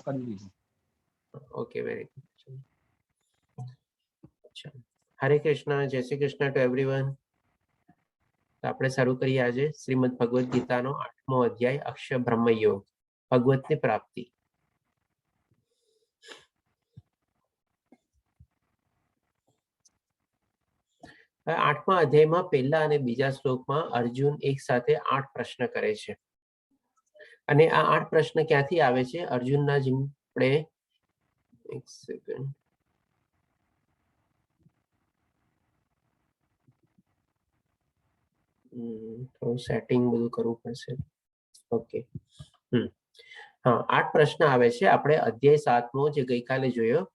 કરી દીધું. Okay, very good. હરે કૃષ્ણ, જય શ્રી કૃષ્ણ ટુ એવરીવન. આપણે શરૂ કરીએ આજે શ્રીમદ ભગવદ ગીતાનો 8મો અધ્યાય અક્ષર બ્રહ્મયોગ, ભગવતની પ્રાપ્તિ. આઠમા અધ્યાયમાં પહેલા અને બીજા શ્લોકમાં અર્જુન એક સાથે 8 પ્રશ્ન કરે છે. અને આ 8 પ્રશ્ન ક્યાંથી આવે છે? અર્જુનના જેમ આપણે એક સેકન્ડ થોડું સેટિંગ બધું કરવું પડશે. ઓકે, હા, 8 પ્રશ્ન આવે છે. આપણે અધ્યાય 7મો જે ગઈકાલે જોયો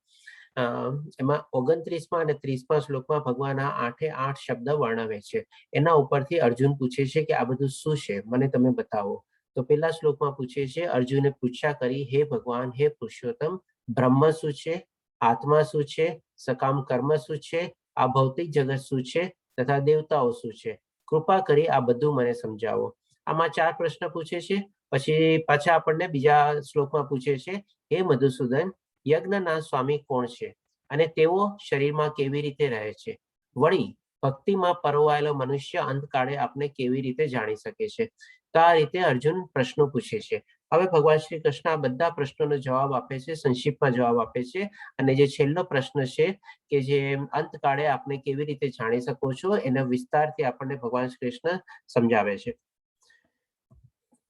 એમાં 29મા અને 30મા શ્લોકમાં ભગવાન આ 8 શબ્દ વર્ણવે છે. એના ઉપરથી અર્જુન પૂછે છે કે આ બધું શું છે, મને તમે બતાવો. તો પહેલા શ્લોકમાં પૂછે છે, અર્જુને પૂછ્યા કરી, હે ભગવાન, હે પુરુષોત્તમ, બ્રહ્મ શું છે, આત્મા શું છે, સકામ કર્મ શું છે, આ ભૌતિક જગત શું છે તથા દેવતાઓ શું છે? કૃપા કરી આ બધું મને સમજાવો. આમાં 4 પ્રશ્ન પૂછે છે. પછી પાછા આપણને બીજા શ્લોકમાં પૂછે છે, હે મધુસૂદન, યજ્ઞના સ્વામી કોણ છે અને તેઓ શરીરમાં કેવી રીતે રહે છે? વળી ભક્તિમાં પરોવાયેલો મનુષ્ય અંતકાળે આપને કેવી રીતે જાણી શકે છે? તો આ રીતે અર્જુન પ્રશ્નો પૂછે છે. હવે ભગવાન શ્રી કૃષ્ણ આ બધા પ્રશ્નોનો જવાબ આપે છે, સંક્ષિપ્તમાં જવાબ આપે છે. અને જે છેલ્લો પ્રશ્ન છે કે જે અંતકાળે આપને કેવી રીતે જાણી શકો છો, એના વિસ્તારથી આપણને ભગવાન શ્રી કૃષ્ણ સમજાવે છે.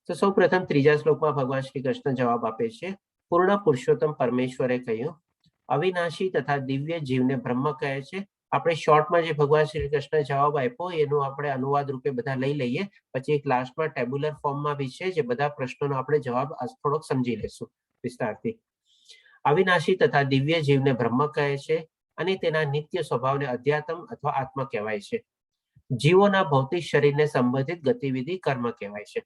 તો સૌ પ્રથમ ત્રીજા શ્લોકમાં ભગવાન શ્રી કૃષ્ણ જવાબ આપે છે. પૂર્ણ પુરુષોત્તમ પરમેશ્વરે કહ્યું, અવિનાશી તથા દિવ્ય જીવને બ્રહ્મ કહે છે. આપણે શોર્ટમાં જે ભગવાન શ્રી કૃષ્ણ જવાબ આપ્યો એનું આપણે અનુવાદ રૂપે બધા લઈ લઈએ. પછી એક લાસ્ટમાં ટેબ્યુલર ફોર્મમાં બી છે, જે બધા પ્રશ્નોનો આપણે જવાબ થોડોક સમજી લેશું વિસ્તારથી. અવિનાશી તથા દિવ્ય જીવને બ્રહ્મ કહે છે અને તેના નિત્ય સ્વભાવને અધ્યાત્મ અથવા આત્મા કહેવાય છે. જીવોના ભૌતિક શરીરને સંબંધિત ગતિવિધિ કર્મ કહેવાય છે.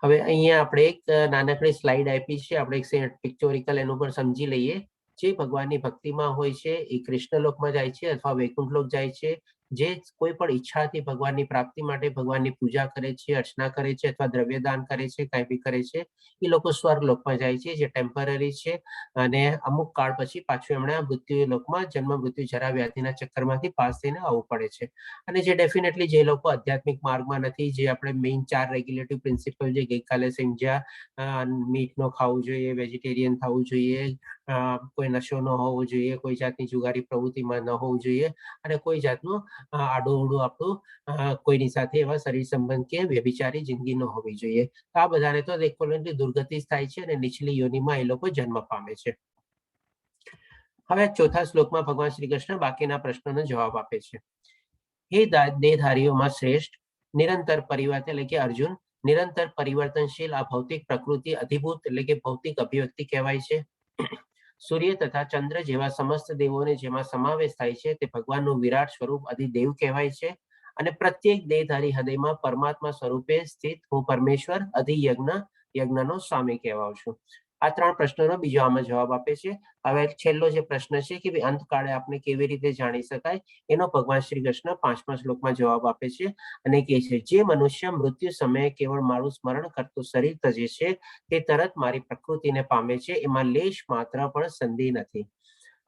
હવે અહીંયા આપણે એક નાનકડી સ્લાઇડ આપી છે, આપણે એક પિક્ચોરિકલ એનું પણ સમજી લઈએ. જે ભગવાનની ભક્તિમાં હોય છે એ કૃષ્ણ લોકમાં જાય છે અથવા વૈકુંઠ લોક જાય છે. જે કોઈ પણ ઈચ્છાથી ભગવાનની પ્રાપ્તિ માટે ભગવાનની પૂજા કરે છે, અર્ચના કરે છે અથવા દ્રવ્યદાન કરે છે, કાંઈ બી કરે છે, એ લોકો સ્વર્ગ લોકમાં જાય છે, જે ટેમ્પરરી છે. અને અમુક કાળ પછી પાછું એમણે મૃત્યુ લોકમાં જન્મ મૃત્યુ જરા વ્યાધિના ચક્કરમાંથી પાસ થઈને આવવું પડે છે. અને જે ડેફિનેટલી જે લોકો આધ્યાત્મિક માર્ગમાં નથી, જે આપણે મેઇન 4 રેગ્યુલેટિવ પ્રિન્સિપલ જે ગઈકાલે સમજ્યા, મીટ ન ખાવું જોઈએ, વેજીટેરિયન થવું જોઈએ, કોઈ નશો ન હોવો જોઈએ, કોઈ જાતની જુગારી પ્રવૃત્તિમાં ન હોવું જોઈએ, અને કોઈ જાતનું આડું આપણું કોઈની સાથે એવા શરીર સંબંધ કે વ્યભિચારી જિંદગી ન હોવી જોઈએ. આ બધાને તો દુર્ગતિ થાય છે અને નીચલી યોનિમાં એ લોકો જન્મ પામે છે. હવે ચોથા શ્લોકમાં ભગવાન શ્રી કૃષ્ણ બાકીના પ્રશ્નોનો જવાબ આપે છે. હે દેહધારીઓમાં શ્રેષ્ઠ, નિરંતર પરિવર્તન એટલે કે અર્જુન, નિરંતર પરિવર્તનશીલ આ ભૌતિક પ્રકૃતિ અધિભૂત એટલે કે ભૌતિક અભિવ્યક્તિ કહેવાય છે. સૂર્ય તથા ચંદ્ર જેવા સમસ્ત દેવોને જેમાં સમાવેશ થાય છે તે ભગવાનનું વિરાટ સ્વરૂપ અધિદેવ કહેવાય છે. અને પ્રત્યેક દેહધારી હૃદયમાં પરમાત્મા સ્વરૂપે સ્થિત હું પરમેશ્વર યજ્ઞનો સ્વામી કહેવાઉં છું. આ 3 પ્રશ્નોનો બીજો આમાં જવાબ આપે છે. હવે છેલ્લો જે પ્રશ્ન છે કે અંતકાળે આપણે કેવી રીતે જાણી શકાય, એનો ભગવાન શ્રી કૃષ્ણ 5મા શ્લોકમાં જવાબ આપે છે અને કહે છે, જે મનુષ્ય મૃત્યુ સમયે કેવળ મારું સ્મરણ કરતું શરીર તજે છે તે તરત મારી પ્રકૃતિને પામે છે, એમાં લેશ માત્ર પણ સંદેહ નથી.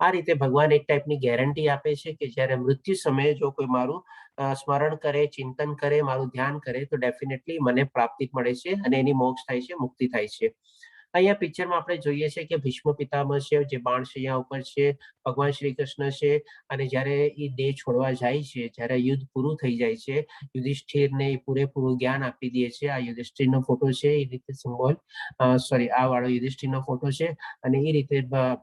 આ રીતે ભગવાન એક ટાઈપની ગેરંટી આપે છે કે જ્યારે મૃત્યુ સમયે જો કોઈ મારું સ્મરણ કરે, ચિંતન કરે, મારું ધ્યાન કરે તો ડેફિનેટલી મને પ્રાપ્તિ મળે છે અને એની મોક્ષ થાય છે, મુક્તિ થાય છે. અહીંયા પિક્ચરમાં આપણે જોઈએ છે કે ભીષ્મ પિતામહ છે, જે બાણશૈયા ઉપર છે, ભગવાન શ્રી કૃષ્ણ છે. અને જ્યારે એ દેહ છોડવા જાય છે, જ્યારે યુદ્ધ પૂરું થઈ જાય છે, યુધિષ્ઠિરને પૂરેપૂરું જ્ઞાન આપી દે છે. આ યુધિષ્ઠિરનો ફોટો છે, એ રીતે સિમ્બોલ આ વાળો યુધિષ્ઠિરનો ફોટો છે. અને એ રીતે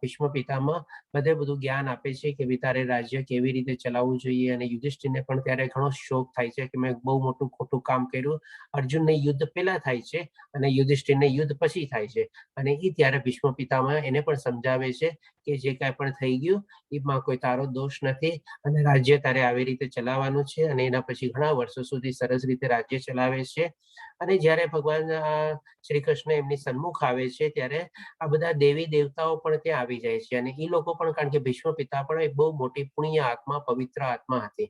ભીષ્મ પિતામહ બધું જ્ઞાન આપે છે કે તારે રાજ્ય કેવી રીતે ચલાવવું જોઈએ. અને યુધિષ્ઠિરને પણ ત્યારે ઘણો શોક થાય છે કે મેં બહુ મોટું ખોટું કામ કર્યું. અર્જુનને યુદ્ધ પહેલા થાય છે અને યુધિષ્ઠિરને યુદ્ધ પછી થાય છે. અને એ ત્યારે ભીષ્મ પિતામહ એને પણ સમજાવે છે કે જે કાંઈ પણ થઈ ગયું એમાં કોઈ તારો દોષ નથી અને રાજ્ય તારે આવી રીતે ચલાવવાનું છે. અને એના પછી ઘણા વર્ષો સુધી સરસ રીતે રાજ્ય ચલાવે છે. અને જ્યારે ભગવાન શ્રી કૃષ્ણ એમની સન્મુખ આવે છે ત્યારે આ બધા દેવી દેવતાઓ પણ ત્યાં આવી જાય છે. અને એ લોકો પણ, કારણ કે ભીષ્મ પિતા પણ એક બહુ મોટી પુણ્ય આત્મા, પવિત્ર આત્મા હતી.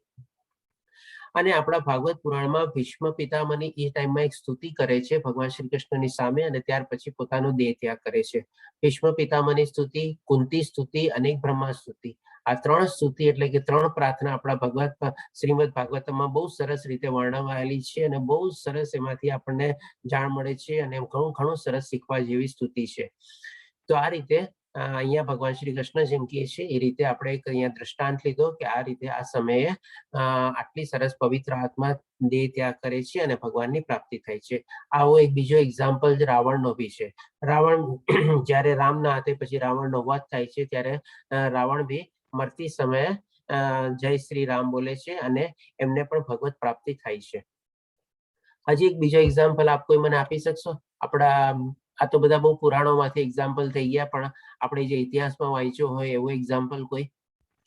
અને આપણા ભાગવત પુરાણમાં ભીષ્મ પિતામહની એ ટાઈમમાં એક સ્તુતિ કરે છે ભગવાન શ્રી કૃષ્ણની સામે, અને ત્યાર પછી પોતાનો દેહ ત્યાગ કરે છે. ભીષ્મ પિતામહની સ્તુતિ, કુંતી સ્તુતિ, અનેક બ્રહ્મા સ્તુતિ, આ 3 સ્તુતિ એટલે કે 3 પ્રાર્થના આપણા શ્રીમદ ભાગવતમાં બહુ સરસ રીતે વર્ણવાયેલી છે, અને બહુ સરસ એમાંથી આપણને જાણ મળે છે, અને ઘણું સરસ શીખવા જેવી સ્તુતિ છે. તો આ રીતે અહીંયા ભગવાન શ્રી કૃષ્ણ જેમ કહે છે એ રીતે આપણે એક અહીંયા દ્રષ્ટાંત લીધો કે આ રીતે આ સમયે આટલી સરસ પવિત્ર આત્મા દેહ ત્યાગ કરે છે અને ભગવાનની પ્રાપ્તિ થાય છે. આવો એક બીજો એક્ઝામ્પલ રાવણનો બી છે. રાવણ જ્યારે રામના હાથે પછી રાવણનો વધ થાય છે ત્યારે રાવણ બી મરતી સમયે જય શ્રી રામ બોલે છે અને એમને પણ ભગવત પ્રાપ્તિ થાય છે. હજી એક બીજો એક્ઝામ્પલ આપ કોઈ મને આપી શકશો? આપણા આ તો બધા બહુ પુરાણોમાંથી એક્ઝામ્પલ થઈ ગયા, પણ આપણે જે ઇતિહાસમાં વાંચ્યું હોય એવું એક્ઝામ્પલ કોઈ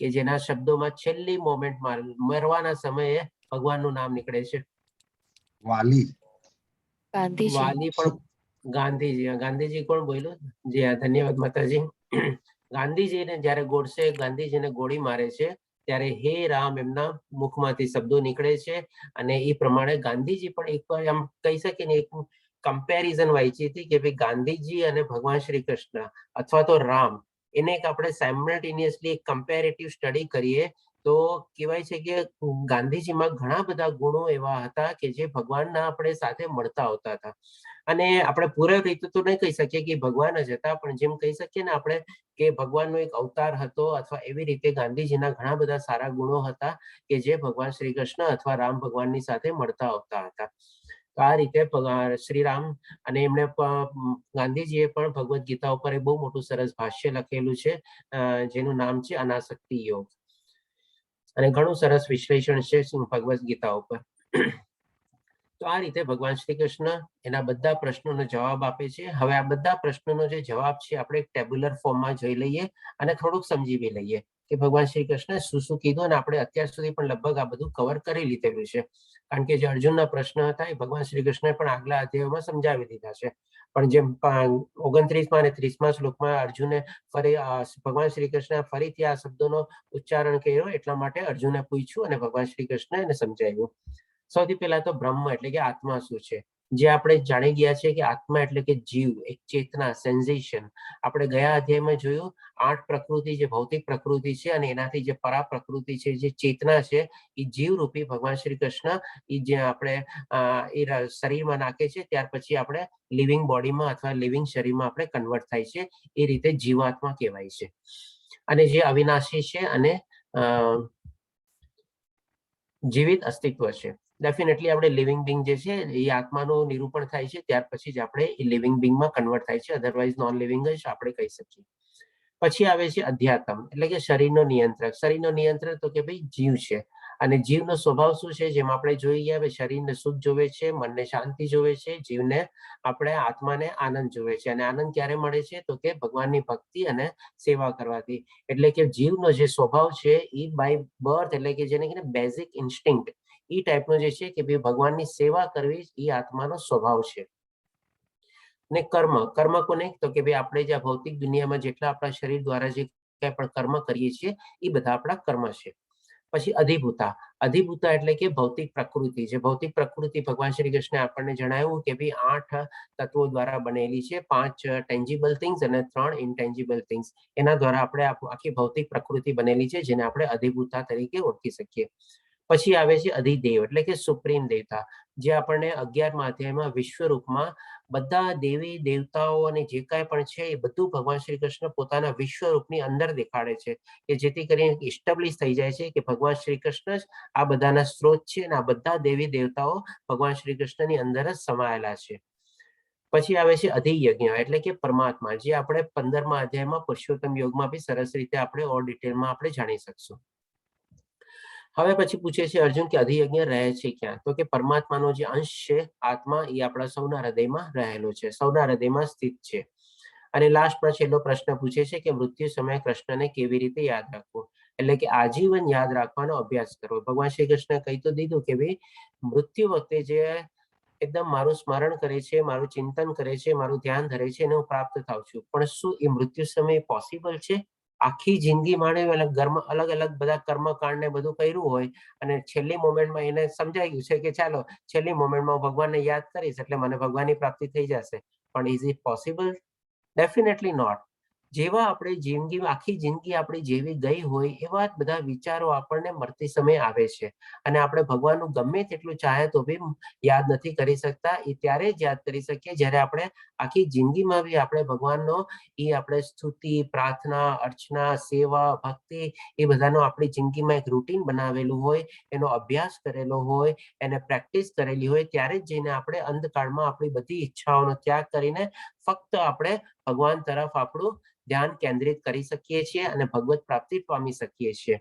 કે જેના શબ્દોમાં છેલ્લી મોમેન્ટમાં મરવાના સમયે ભગવાનનું નામ નીકળે છે. વાલી. વાલી પણ ગાંધીજી. ગાંધીજી કોણ બોલ્યું? જી હા, ધન્યવાદ માતાજી. ગાંધીજીને જ્યારે ગોડસે ગાંધીજીને ગોળી મારે છે ત્યારે હે રામ એમના મુખમાંથી શબ્દો નીકળે છે, અને એ પ્રમાણે ગાંધીજી પણ એક એમ કહી શકીએ ને એક કમ્પેરિઝન વાંચી હતી કે ભાઈ ગાંધીજી અને ભગવાન શ્રી કૃષ્ણ અથવા તો રામ એને એક આપણે સાયમલ્ટેનિયસલી એક કમ્પેરેટિવ સ્ટડી કરીએ તો કહેવાય છે કે ગાંધીજીમાં ઘણા બધા ગુણો એવા હતા કે જે ભગવાનના આપણે સાથે મળતા હોતા હતા. અને આપણે પૂરી રીતે તો નહીં કહી શકીએ કે ભગવાન જ હતા, પણ જેમ કહી શકીએ ને આપણે કે ભગવાનનો એક અવતાર હતો, અથવા એવી રીતે ગાંધીજીના ઘણા બધા સારા ગુણો હતા કે જે ભગવાન શ્રી કૃષ્ણ અથવા રામ ભગવાનની સાથે મળતા આવતા હતા. તો આ રીતે શ્રી રામ અને એમને ગાંધીજીએ પણ ભગવદ્ ગીતા ઉપર એક બહુ મોટું સરસ ભાષ્ય લખેલું છે જેનું નામ છે અનાસક્તિ યોગ, અને ઘણું સરસ વિશ્લેષણ છે ભગવદ્ ગીતા ઉપર. તો આ રીતે ભગવાન શ્રી કૃષ્ણ એના બધા પ્રશ્નોનો જવાબ આપે છે. હવે આ બધા પ્રશ્નોનો જે જવાબ છે આપણે ટેબ્યુલર ફોર્મમાં જોઈ લઈએ અને થોડુંક સમજી બી લઈએ કે ભગવાન શ્રી કૃષ્ણ શું શું કીધું, અને આપણે અત્યાર સુધી પણ લગભગ આ બધું કવર કરી લીધેલું છે. કારણ કે જે અર્જુનના પ્રશ્ન હતા એ ભગવાન શ્રી કૃષ્ણએ પણ આગલા અધ્યાયોમાં સમજાવી દીધા છે. પણ જેમ 29મા અને 30મા શ્લોકમાં અર્જુને ફરી ભગવાન શ્રી કૃષ્ણ ફરીથી આ શબ્દોનો ઉચ્ચારણ કર્યો, એટલા માટે અર્જુને પૂછ્યું અને ભગવાન શ્રી કૃષ્ણ એને સમજાવ્યું. સૌથી પહેલા તો બ્રહ્મ એટલે કે આત્મા શું છે, જે આપણે જાણી ગયા છે કે આત્મા એટલે કે જીવ, એક ચેતના, સેન્સેશન. આપણે ગયા અધ્યાયમાં જોયું 8 પ્રકૃતિ જે ભૌતિક પ્રકૃતિ છે અને એનાથી જે પરા પ્રકૃતિ છે જે ચેતના છે એ જીવરૂપી ભગવાન શ્રી કૃષ્ણ એ જે આપણે એ શરીરમાં નાખે છે ત્યાર પછી આપણે લિવિંગ બોડીમાં અથવા લિવિંગ શરીરમાં આપણે કન્વર્ટ થાય છે, એ રીતે જીવાત્મા કહેવાય છે. અને જે અવિનાશી છે અને જીવિત અસ્તિત્વ છે. ડેફિનેટલી આપણે લિવિંગ બિંગ જે છે એ આત્માનું નિરૂપણ થાય છે ત્યાર પછી જ આપણે એ લિવિંગ બિંગમાં કન્વર્ટ થાય છે, અધરવાઇઝ નોન લિવિંગ જ આપણે કહી શકીએ. પછી આવે છે અધ્યાત્મ એટલે કે શરીરનો નિયંત્રક. શરીરનો નિયંત્રક તો કે ભાઈ જીવ છે, અને જીવનો સ્વભાવ શું છે, જેમ આપણે જોઈ ગયા શરીરને સુખ જોવે છે, મનને શાંતિ જોવે છે, જીવને આપણે આત્માને આનંદ જોવે છે. અને આનંદ ક્યારે મળે છે તો કે ભગવાનની ભક્તિ અને સેવા કરવાથી. એટલે કે જીવનો જે સ્વભાવ છે એ બાય બર્થ એટલે કે જેને કહીને બેઝિક ઇન્સ્ટિંક્ટ એ ટાઈપનો જે છે કે ભાઈ ભગવાનની સેવા કરવી એ આત્માનો સ્વભાવ છે. ને કર્મ કોને તો કે ભાઈ આપણે જે ભૌતિક દુનિયામાં જેટલા આપણા શરીર દ્વારા જે કંઈ પણ કર્મ કરીએ છીએ એ બધા આપણા કર્મ છે. પછી અધિભૂતા એટલે કે ભૌતિક પ્રકૃતિ. જે ભૌતિક પ્રકૃતિ ભગવાન શ્રી કૃષ્ણે આપણને જણાવ્યું કે ભાઈ 8 તત્વો દ્વારા બનેલી છે, 5 ટેન્જિબલ થિંગ્સ અને 3 ઇનટેન્જિબલ થિંગ્સ. એના દ્વારા આપણે આખી ભૌતિક પ્રકૃતિ બનેલી છે, જેને આપણે અધિભૂતા તરીકે ઓળખી શકીએ. પછી આવે છે અધિદેવ એટલે કે સુપ્રીમ દેવતા, જે આપણને 11મા અધ્યાયમાં વિશ્વરૂપમાં બધા દેવી દેવતાઓ અને જે કાંઈ પણ છે એ બધું ભગવાન શ્રી કૃષ્ણ પોતાના વિશ્વરૂપની અંદર દેખાડે છે, કે જેથી કરીને ઇસ્ટાબ્લિશ થઈ જાય છે કે ભગવાન શ્રી કૃષ્ણ જ આ બધાના સ્ત્રોત છે, અને આ બધા દેવી દેવતાઓ ભગવાન શ્રી કૃષ્ણની અંદર જ સમાયેલા છે. પછી આવે છે અધિયજ્ઞ એટલે કે પરમાત્મા, જે આપણે 15મા અધ્યાયમાં પુરુષોત્તમ યોગમાં બી સરસ રીતે આપણે ઓર ડિટેલમાં આપણે જાણી શકશું. હવે પછી પૂછે છે અર્જુન કે અધિયજ્ઞ રહે છે ક્યાં? તો કે પરમાત્માનો જે અંશ છે આત્મા એ આપણા સૌના હૃદયમાં રહેલો છે, સૌના હૃદયમાં સ્થિત છે. અને લાસ્ટમાં છેલ્લો પ્રશ્ન પૂછે છે કે મૃત્યુ સમયે કૃષ્ણને કેવી રીતે યાદ રાખવું? એટલે કે આજીવન યાદ રાખવાનો અભ્યાસ કરવો. ભગવાન શ્રી કૃષ્ણ કહી તો દીધું કે ભાઈ મૃત્યુ વખતે જે એકદમ મારું સ્મરણ કરે છે, મારું ચિંતન કરે છે, મારું ધ્યાન ધરે છે, એને હું પ્રાપ્ત થાઉં છું. પણ શું એ મૃત્યુ સમય પોસિબલ છે? આખી જિંદગી માણ્યું અને અલગ અલગ બધા કર્મકાંડ ને બધું કર્યું હોય અને છેલ્લી મોમેન્ટમાં એને સમજાઈ ગયું છે કે ચાલો છેલ્લી મોમેન્ટમાં ભગવાનને યાદ કરીશ એટલે મને ભગવાનની પ્રાપ્તિ થઈ જશે, પણ is it possible? Definitely not. જેવા આપણે જિંદગી આખી જિંદગી આપણી જેવી ગઈ હોય એવા જ બધા વિચારો આપણને મરતી સમયે આવે છે અને આપણે ભગવાનનું ગમે તેટલું ચાહે તો બી યાદ નથી કરી શકતા. એ ત્યારે જ યાદ કરી શકીએ જ્યારે આપણે આખી જિંદગીમાં બી આપણે ભગવાનનો આપણે સ્તુતિ, પ્રાર્થના, અર્ચના, સેવા, ભક્તિ એ બધાનો આપણી જિંદગીમાં એક રૂટીન બનાવેલું હોય, એનો અભ્યાસ કરેલો હોય, એને પ્રેક્ટિસ કરેલી હોય, ત્યારે જ જઈને આપણે અંતકાળમાં આપણી બધી ઈચ્છાઓનો ત્યાગ કરીને ફક્ત આપણે ભગવાન તરફ આપણું ધ્યાન કેન્દ્રિત કરી શકીએ છીએ અને ભગવત પ્રાપ્તિ પામી શકીએ છીએ.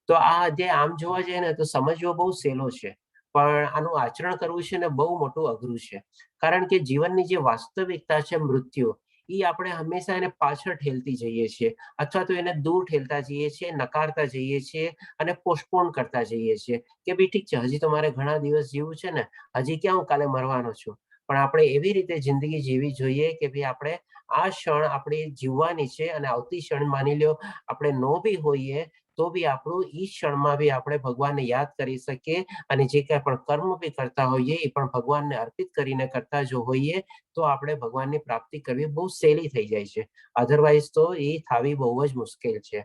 તો આ જે આમ જોવા જઈએ ને તો સમજવો બહુ સહેલો છે, પણ આનું આચરણ કરવું છે ને બહુ મોટું અઘરું છે. કારણ કે જીવનની જે વાસ્તવિકતા છે મૃત્યુ, એ આપણે હંમેશા એને પાછળ ઠેલતી જઈએ છીએ અથવા તો એને દૂર ઠેલતા જઈએ છીએ, નકારતા જઈએ છીએ અને પોસ્ટપોન કરતા જઈએ છીએ કે ભાઈ ઠીક છે, હજી તો મારે ઘણા દિવસ જીવવું છે ને, હજી ક્યાં હું કાલે મરવાનો છું. પણ આપણે એવી રીતે જિંદગી જીવવી જોઈએ કે ભાઈ આપણે આ ક્ષણ આપણી જીવવાની છે અને આવતી ક્ષણ માની લો આપણે નો બી હોઈએ તો બી આપણું ઈ ક્ષણમાં બી આપણે ભગવાનને યાદ કરી શકીએ અને જે કંઈ પણ કર્મ બી કરતા હોઈએ એ પણ ભગવાનને અર્પિત કરીને કરતા જો હોઈએ તો આપણે ભગવાનની પ્રાપ્તિ કરવી બહુ સહેલી થઈ જાય છે. અધરવાઇઝ તો એ થવી બહુ જ મુશ્કેલ છે.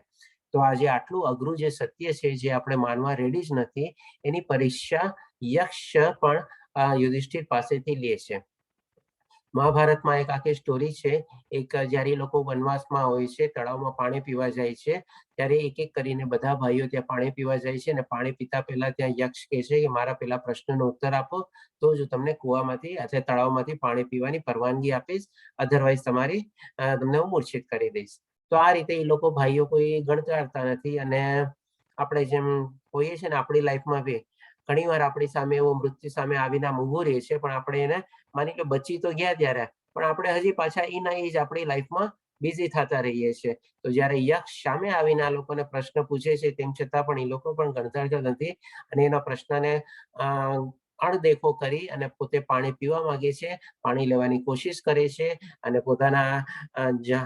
તો આજે આટલું અઘરું જે સત્ય છે જે આપણે માનવા રેડી જ નથી, એની પરીક્ષા યક્ષ પણ યુધિષ્ઠિર પાસેથી લે છે. મહાભારતમાં એક આખી સ્ટોરી છે. એક જ્યારે લોકો વનવાસમાં હોય છે, તળાવમાં પાણી પીવા જાય છે, ત્યારે એક એક કરીને બધા ભાઈઓ ત્યાં પાણી પીવા જાય છે અને પાણી પીતા પહેલા ત્યાં યક્ષ કહે છે કે મારા પેલા પ્રશ્નનો ઉત્તર આપો તો જ તમને કુવામાંથી અથવા તળાવમાંથી પાણી પીવાની પરવાનગી આપીશ, અધરવાઇઝ તમને હું મૂર્છિત કરી દઈશ. તો આ રીતે એ લોકો ભાઈઓ કોઈ ગણકારતા નથી અને આપણે જેમ હોઈએ છીએ ને આપણી લાઈફમાં બી ઘણી વાર આપણી સામે એવો મૃત્યુ સામે આવીને આમ ઊભો રહે છે, પણ આપણે એને માની લો બચી તો ગયા ત્યારે, પણ આપણે હજી પાછા એના એ જ આપણી લાઈફમાં બિઝી થતા રહીએ છીએ. તો જ્યારે યક્ષ સામે આવીને આ લોકોને પ્રશ્ન પૂછે છે તેમ છતાં પણ એ લોકો પણ ગણતરતા નથી અને એના પ્રશ્નને અણદેખો કરી અને પોતે પાણી પીવા માંગે છે, પાણી લેવાની કોશિશ કરે છે અને પોતાના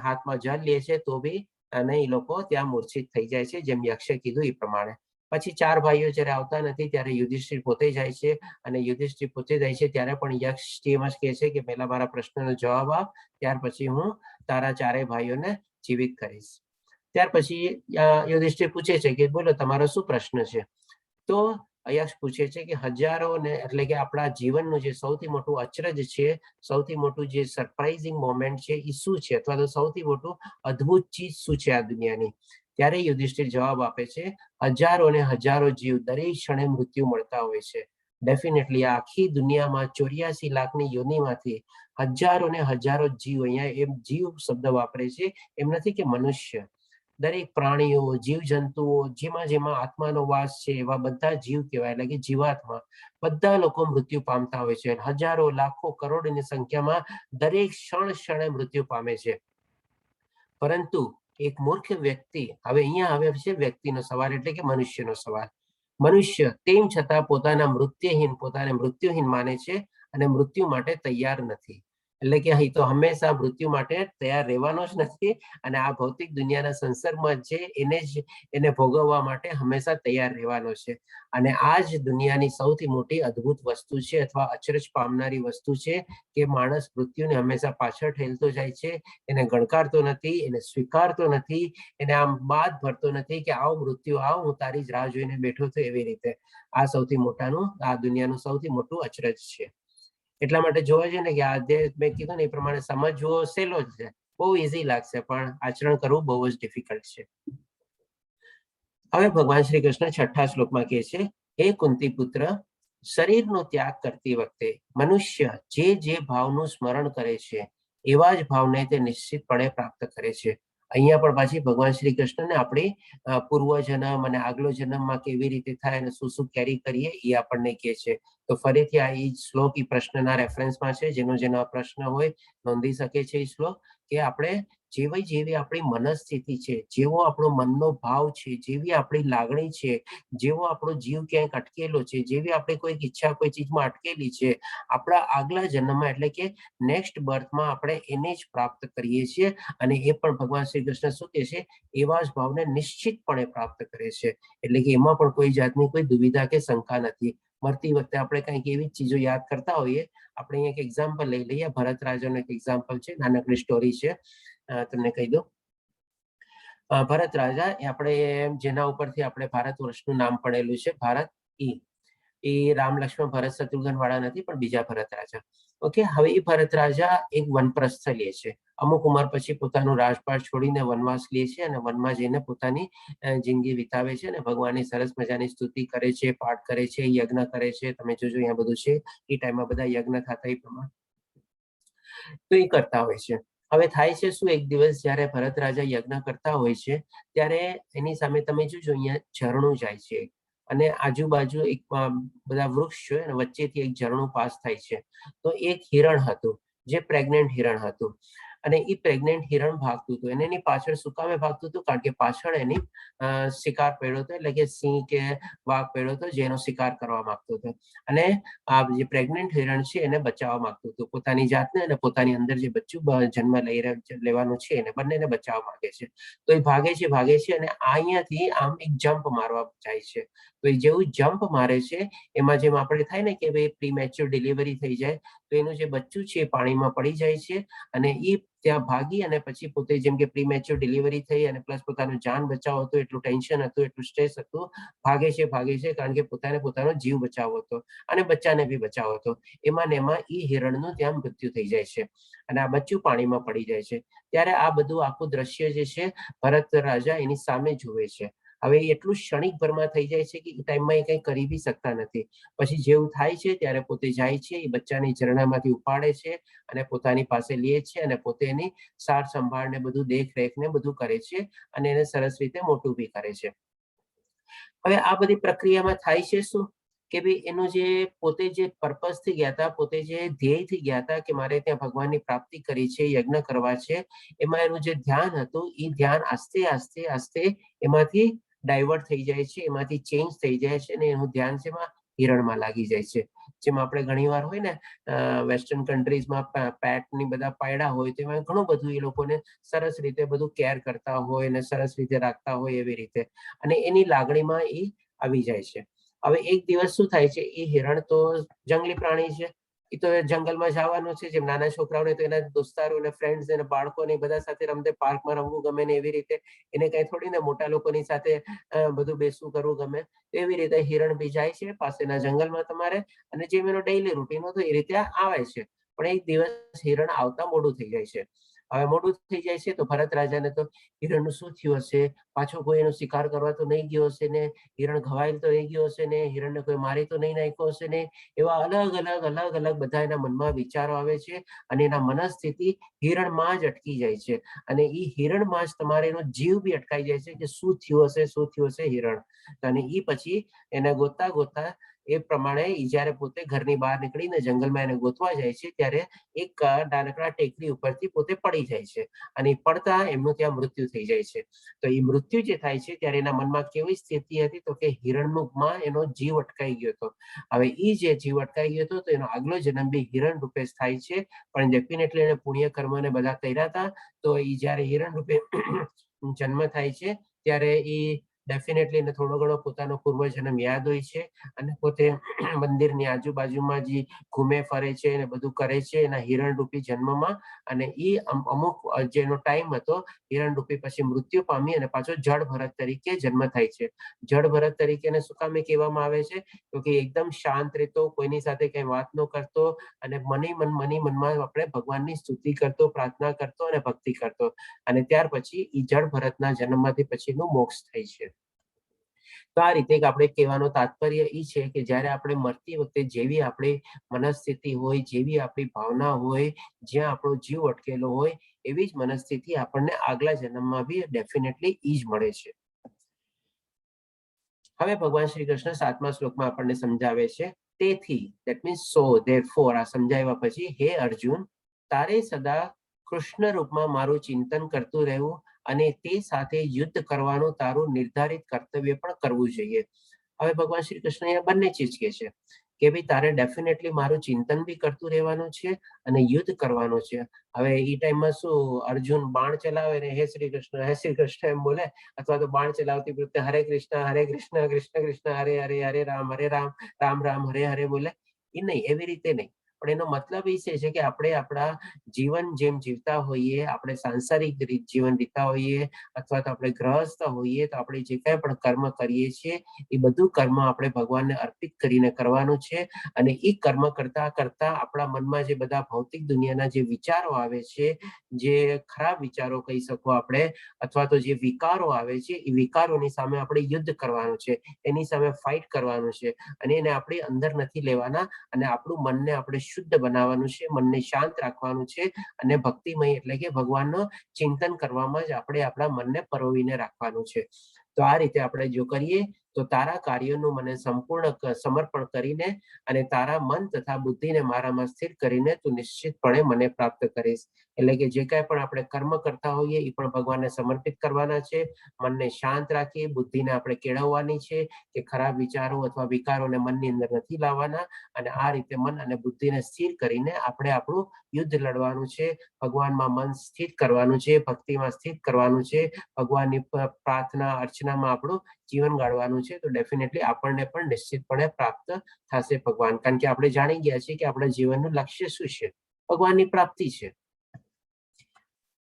હાથમાં જળ લે છે તો બી અને એ લોકો ત્યાં મૂર્છિત થઈ જાય છે, જેમ યક્ષે કીધું એ પ્રમાણે. પછી ચાર ભાઈઓ જ્યારે આવતા નથી ત્યારે યુધિષ્ઠિર પોતે જાય છે અને યુધિષ્ઠિર પોતે જાય છે ત્યારે પણ યક્ષ એમ જ કહે છે કે પહેલા મારા પ્રશ્નનો જવાબ આપ, ત્યાર પછી હું તારા ચારેય ભાઈઓને જીવિત કરીશ. ત્યાર પછી યુધિષ્ઠિર પૂછે છે કે બોલો તમારો શું પ્રશ્ન છે? તો યક્ષ પૂછે છે કે હજારોને એટલે કે આપણા જીવનનું જે સૌથી મોટું અચરજ છે, સૌથી મોટું જે સરપ્રાઇઝિંગ મોમેન્ટ છે એ શું છે, અથવા તો સૌથી મોટું અદ્ભુત ચીજ શું છે આ દુનિયાની? ત્યારે યુધિષ્ઠિર જવાબ આપે છે હજારો ને હજારો જીવ દરેક ક્ષણે મૃત્યુ મળતા હોય છે. ડેફિનેટલી આખી દુનિયામાં 84 લાખની યોનિમાંથી હજારો ને હજારો જીવ, અહીંયા એમ જીવ શબ્દ વાપરે છે, એમ નથી કે મનુષ્ય, દરેક પ્રાણીઓ, જીવજંતુઓ જેમાં જેમાં આત્માનો વાસ છે એવા બધા જીવ કહેવાય, એટલે કે જીવાત્મા, બધા લોકો મૃત્યુ પામતા હોય છે. હજારો, લાખો, કરોડોની સંખ્યામાં દરેક ક્ષણે મૃત્યુ પામે છે. પરંતુ એક મૂર્ખ વ્યક્તિ, હવે અહીંયા આવે છે વ્યક્તિનો સવાલ એટલે કે મનુષ્યનો સવાલ. મનુષ્ય તેમ છતાં પોતાને મૃત્યુહીન માને છે અને મૃત્યુ માટે તૈયાર નથી. એટલે કે અહીં તો હંમેશા મૃત્યુ માટે તૈયાર રહેવાનો જ નથી અને આ ભૌતિક દુનિયાના સંસર્ગમાં છે એને ભોગવવા માટે હંમેશા તૈયાર રહેવાનો છે. અને આ જ દુનિયાની સૌથી મોટી અદ્ભુત વસ્તુ છે અથવા અચરજ પામનારી વસ્તુ છે કે માણસ મૃત્યુને હંમેશા પાછળ ઠેલતો જાય છે, એને ગણકારતો નથી, એને સ્વીકારતો નથી, એને આમ બાદ ભરતો નથી કે આવ મૃત્યુ આવ, હું તારી જ રાહ જોઈને બેઠો છું. એવી રીતે આ આ દુનિયાનું સૌથી મોટું અચરજ છે. એટલા માટે જોવા જઈએ ને કે આ જે મેં કીધું ને એ પ્રમાણે સમજવો સહેલો જ છે, બહુ ઈઝી લાગશે, પણ આચરણ કરવું બહુ જ ડિફિકલ્ટ છે. હવે ભગવાન શ્રી કૃષ્ણ 6ઠ્ઠા શ્લોકમાં કહે છે, હે કુંતી પુત્ર, શરીરનો ત્યાગ કરતી વખતે મનુષ્ય જે ભાવનું સ્મરણ કરે છે એવા જ ભાવને તે નિશ્ચિતપણે પ્રાપ્ત કરે છે. અહીંયા પણ પાછી ભગવાન શ્રી કૃષ્ણને આપણી પૂર્વજન્મ અને આગલો જન્મમાં કેવી રીતે થાય અને શું શું કેરી કરીએ એ આપણને કહે છે. તો ફરીથી આ એ શ્લોક એ પ્રશ્નના રેફરન્સમાં છે, જેનો પ્રશ્ન હોય નોંધી શકે છે એ શ્લોક, કે આપણે જેવી જેવી આપણી મનસ્થિતિ છે, જેવો આપણો મનનો ભાવ છે, જેવી આપણી લાગણી છે, જેવો આપણો જીવ ક્યાંક અટકેલો છે, જેવી આપણે કોઈ ઈચ્છા કોઈ ચીજમાં અટકેલી છે, આપણા આગલા જન્મમાં એટલે કે નેક્સ્ટ બર્થમાં આપણે એને જ પ્રાપ્ત કરીએ છીએ અને એ પણ ભગવાન શ્રી કૃષ્ણ શું કહે છે, એવા જ ભાવને નિશ્ચિતપણે પ્રાપ્ત કરે છે. એટલે કે એમાં પણ કોઈ જાતની કોઈ દુવિધા કે શંકા નથી. મરતી વખતે આપણે કંઈક એવી ચીજો યાદ કરતા હોઈએ. આપણે અહીંયા એક એક્ઝામ્પલ લઈ લઈએ. ભરત રાજાનું એક એક્ઝામ્પલ છે, નાનકડી સ્ટોરી છે, તમને કહી દઉં. ભરત રાજા એ આપણે જેના ઉપરથી આપણે ભારત વર્ષનું નામ પડેલું છે, ભારત એ રામ લક્ષ્મણ ભરત શત્રુઘ્ન વાળા નથી, પણ બીજા ભરત રાજા. ઓકે, હવે એ ભરત રાજા એક વનપ્રસ્થ લે છે. અમુક ઉંમર પછી પોતાનું રાજપાટ છોડીને વનવાસ લે છે અને વનમાં જઈને પોતાની જિંદગી વિતાવે છે અને ભગવાનની સરસ મજાની સ્તુતિ કરે છે, પાઠ કરે છે, યજ્ઞ કરે છે. તમે જોજો અહીંયા બધું છે. એ ટાઈમમાં બધા યજ્ઞ થતા એ પ્રમાણે તો એ કરતા હોય છે. હવે થાય છે શું, એક દિવસ જ્યારે ભરત રાજા યજ્ઞ કરતા હોય છે ત્યારે એની સામે તમે જોજો અહીંયા ઝરણું જાય છે અને આજુબાજુ એક બધા વૃક્ષ છે અને વચ્ચેથી એક ઝરણું પાસ થાય છે. તો એક હિરણ હતું, જે પ્રેગ્નેન્ટ હિરણ હતું અને એ પ્રેગ્નેન્ટ હિરણ ભાગતું હતું. અને એની પાછળ શું કામે ભાગતું હતું? કારણ કે પાછળ એની શિકાર પડ્યો હતો, એટલે કે સિંહ કે વાઘ પડ્યો હતો જેનો શિકાર કરવા માંગતો હતો. અને આ જે પ્રેગ્નેન્ટ હિરણ છે એને બચાવવા માંગતું હતું, પોતાની જાતને અને પોતાની અંદર જે બચ્ચું જન્મ લેવાનું છે એને બંનેને બચાવવા માંગે છે. તો એ ભાગે છે અને અહીંયાથી આમ એક જમ્પ મારવા જાય છે. તો એ જેવું જમ્પ મારે છે એમાં જેમ આપણે થાય ને કે ભાઈ પ્રીમેચ્યોર ડિલિવરી થઈ જાય, તો એનું જે બચ્ચું છે એ પાણીમાં પડી જાય છે અને એ ત્યાં ભાગી અને પછી પોતે જેમ કે પ્રીમેચ્યોર ડિલિવરી થઈ અને પ્લસ પોતાનું જાન બચાવ હતું, એટલું ટેન્શન હતું, એટલું સ્ટ્રેસ હતું, ભાગે છે કારણ કે પોતાનો જીવ બચાવવો હતો અને બચ્ચાને બી બચાવવો હતો. એમાં ને એમાં એ હિરણનું ત્યાં મૃત્યુ થઈ જાય છે અને આ બચ્ચું પાણીમાં પડી જાય છે. ત્યારે આ બધું આખું દ્રશ્ય જે છે ભરત રાજા એની સામે જુએ છે. હવે એટલું ક્ષણિક ભરમાં થઈ જાય છે કે એ ટાઈમમાં એ કંઈ કરી બી શકતા નથી. પછી જેવું થાય છે ત્યારે પોતે જાય છે, એ બચ્ચાની ઝરણામાંથી ઉપાડે છે અને પોતાની પાસે લે છે અને પોતે એની સાર સંભાળ ને બધું દેખરેખ ને બધું કરે છે અને એને સરસ રીતે મોટું બી કરે છે. હવે આ બધી પ્રક્રિયામાં થાય છે શું કે ભાઈ એનું જે પોતે જે પર્પઝ થી ગયા હતા, પોતે જે ધ્યેય થી ગયા હતા કે મારે ત્યાં ભગવાનની પ્રાપ્તિ કરી છે, યજ્ઞ કરવા છે, એમાં એનું જે ધ્યાન હતું એ ધ્યાન આસ્તે આસ્તે આસ્તે એમાંથી ડાયવર્ટ થઈ જાય છે, એમાંથી ચેન્જ થઈ જાય છે અને એનું ધ્યાન છે એમાં હિરણમાં લાગી જાય છે. જેમ આપણે ઘણીવાર હોય ને વેસ્ટર્ન કન્ટ્રીઝમાં પેટની બધા પાયડા હોય તો એમાં ઘણું બધું એ લોકોને સરસ રીતે બધું કેર કરતા હોય ને સરસ રીતે રાખતા હોય એવી રીતે, અને એની લાગણીમાં એ આવી જાય છે. હવે એક દિવસ શું થાય છે, એ હિરણ તો જંગલી પ્રાણી છે, એ તો જંગલમાં જવાનું છે. જેમ નાના છોકરાઓને તો એના દોસ્તારો ને ફ્રેન્ડ્સ અને બાળકો ને બધા સાથે રમતે પાર્કમાં રમવું ગમે ને એવી રીતે એને કઈ થોડી ને મોટા લોકોની સાથે બધું બેસવું કરવું ગમે. એવી રીતે હિરણ બી જાય છે પાસેના જંગલમાં તમારે, અને જેમ એનો ડેઈલી રૂટીન હતો એ રીતે આવે છે. પણ એક દિવસ હિરણ આવતા મોડું થઈ જાય છે. હવે મોડું થઈ જાય છે તો ભરત રાજાને તો હિરણનું શું થયું હશે, પાછો કોઈ એનો શિકાર કરવા તો નહીં ગયો હશે ને, હિરણ ઘવાયેલ તો રહી ગયો હશે ને, હિરણને કોઈ મારી તો નહીં નાખ્યો હશે ને, એવા અલગ અલગ બધા એના મનમાં વિચારો આવે છે અને એના મનસ્થિતિ હિરણમાં જ અટકી જાય છે અને એ હિરણમાં જ તમારે એનો જીવ બી અટકાઈ જાય છે કે શું થયું હશે હિરણ. અને એ પછી એને ગોતતા ગોતતા એ પ્રમાણે જ્યારે પોતે ઘરની બહાર નીકળીને જંગલમાં એને ગોતવા જાય છે ત્યારે એક નાનકડા ટેકરી ઉપરથી પોતે પડી જાય છે અને પડતા એમનું ત્યાં મૃત્યુ થઈ જાય છે. તો એ મૃત્યુ જે થાય છે ત્યારે એના મનમાં કેવી સ્થિતિ હતી, તો કે હિરણમાં એનો જીવ અટકાઈ ગયો હતો. હવે એ જે જીવ અટકાઈ ગયો હતો તો એનો આગલો જન્મ બી હિરણ રૂપે થાય છે, પણ ડેફિનેટલી એને પુણ્ય કર્મને બધા કર્યા હતા. તો એ જયારે હિરણ રૂપે જન્મ થાય છે ત્યારે એ ડેફિનેટલી એને થોડો ઘણો પોતાનો પૂર્વજન્મ યાદ હોય છે અને પોતે મંદિરની આજુબાજુમાં જે ઘૂમે ફરે છે અને બધું કરે છે એના હિરણરૂપી જન્મમાં. અને એ અમુક જેનો ટાઈમ હતો હિરણરૂપી પછી મૃત્યુ પામી અને પાછો જળ ભરત તરીકે જન્મ થાય છે. જળ ભરત તરીકે એને શું કામે કહેવામાં આવે છે, તો કે એકદમ શાંત રહેતો, કોઈની સાથે કઈ વાત ન કરતો અને મની મનમાં આપણે ભગવાનની સ્તુતિ કરતો, પ્રાર્થના કરતો અને ભક્તિ કરતો. અને ત્યાર પછી એ જળ ભરતના જન્મમાંથી પછીનું મોક્ષ થાય છે. તો આ રીતે આપણે કહેવાનો તાત્પર્ય એ છે કે જ્યારે આપણે મરતી વખતે જેવી આપણી મનસ્થિતિ હોય, જેવી આપણી ભાવના હોય, જ્યાં આપણો જીવ અટકેલો હોય, એવી જ મનસ્થિતિ આપણને આગલા જન્મમાં બી ડેફિનેટલી ઈ જ મળે છે. હવે ભગવાન શ્રી કૃષ્ણ 7મા શ્લોકમાં આપણને સમજાવે છે, તેથી દેટ મીન્સ સો ધેરફોર, આ સમજાવ્યા પછી હે અર્જુન, તારે સદા કૃષ્ણ રૂપમાં મારું ચિંતન કરતું રહેવું અને તે સાથે યુદ્ધ કરવાનું તારું નિર્ધારિત કર્તવ્ય પણ કરવું જોઈએ. હવે ભગવાન શ્રી કૃષ્ણ અહીંયા બંને ચીજ કહે છે કે ભાઈ તારે ડેફિનેટલી મારું ચિંતન બી કરતું રહેવાનું છે અને યુદ્ધ કરવાનું છે. હવે એ ટાઈમમાં શું અર્જુન બાણ ચલાવે ને હે શ્રી કૃષ્ણ એમ બોલે, અથવા તો બાણ ચલાવતી વખતે હરે કૃષ્ણ કૃષ્ણ કૃષ્ણ હરે હરે, હરે રામ રામ રામ હરે હરે બોલે, એ નહીં, એવી રીતે નહીં. પણ એનો મતલબ એ છે કે આપણે આપણા જીવન જેમ જીવતા હોઈએ, આપણે સાંસારિક જીવન જીવતા હોઈએ અથવા તો આપણે ગ્રહસ્થ હોઈએ, તો આપણે જે કાંઈ પણ કર્મ કરીએ છીએ એ બધું કર્મ આપણે ભગવાનને અર્પિત કરીને કરવાનું છે. અને એ કર્મ કરતા કરતા આપણા મનમાં જે બધા ભૌતિક દુનિયાના જે વિચારો આવે છે, જે ખરાબ વિચારો કહી શકો આપણે, અથવા તો જે વિકારો આવે છે, એ વિકારોની સામે આપણે યુદ્ધ કરવાનું છે, એની સામે ફાઇટ કરવાનું છે અને એને આપણે અંદર નથી લેવાના અને આપણું મનને આપણે શુદ્ધ બનાવવાનું છે, મનને શાંત રાખવાનું છે અને ભક્તિમય એટલે કે ભગવાનનું ચિંતન કરવામાં જ આપણે આપણા મનને પરોવીને રાખવાનું છે. તો આ રીતે આપણે જો કરીએ તો તારા કાર્યોનું મને સંપૂર્ણ સમર્પણ કરીને અને તારા મન તથા બુદ્ધિને મારામાં સ્થિર કરીને તું નિશ્ચિતપણે મને પ્રાપ્ત કરીશ. એટલે કે જે કાંઈ પણ આપણે કર્મ કરતા હોઈએ એ પણ ભગવાનને સમર્પિત કરવાના છે, મનને શાંત રાખી બુદ્ધિને આપણે કેળવવાની છે કે ખરાબ વિચારો અથવા વિકારોને મનની અંદર નથી લાવવાના, અને આ રીતે મન અને બુદ્ધિને સ્થિર કરીને આપણે આપણું યુદ્ધ લડવાનું છે, ભગવાનમાં મન સ્થિર કરવાનું છે, ભક્તિમાં સ્થિર કરવાનું છે, ભગવાનની પ્રાર્થના અર્ચનામાં આપણું જીવન ગાળવાનું છે. તો ડેફિનેટલી આપણને પણ નિશ્ચિતપણે પ્રાપ્ત થશે ભગવાન, કારણ કે આપણે જાણી ગયા છીએ કે આપણા જીવનનું લક્ષ્ય શું છે, ભગવાનની પ્રાપ્તિ છે.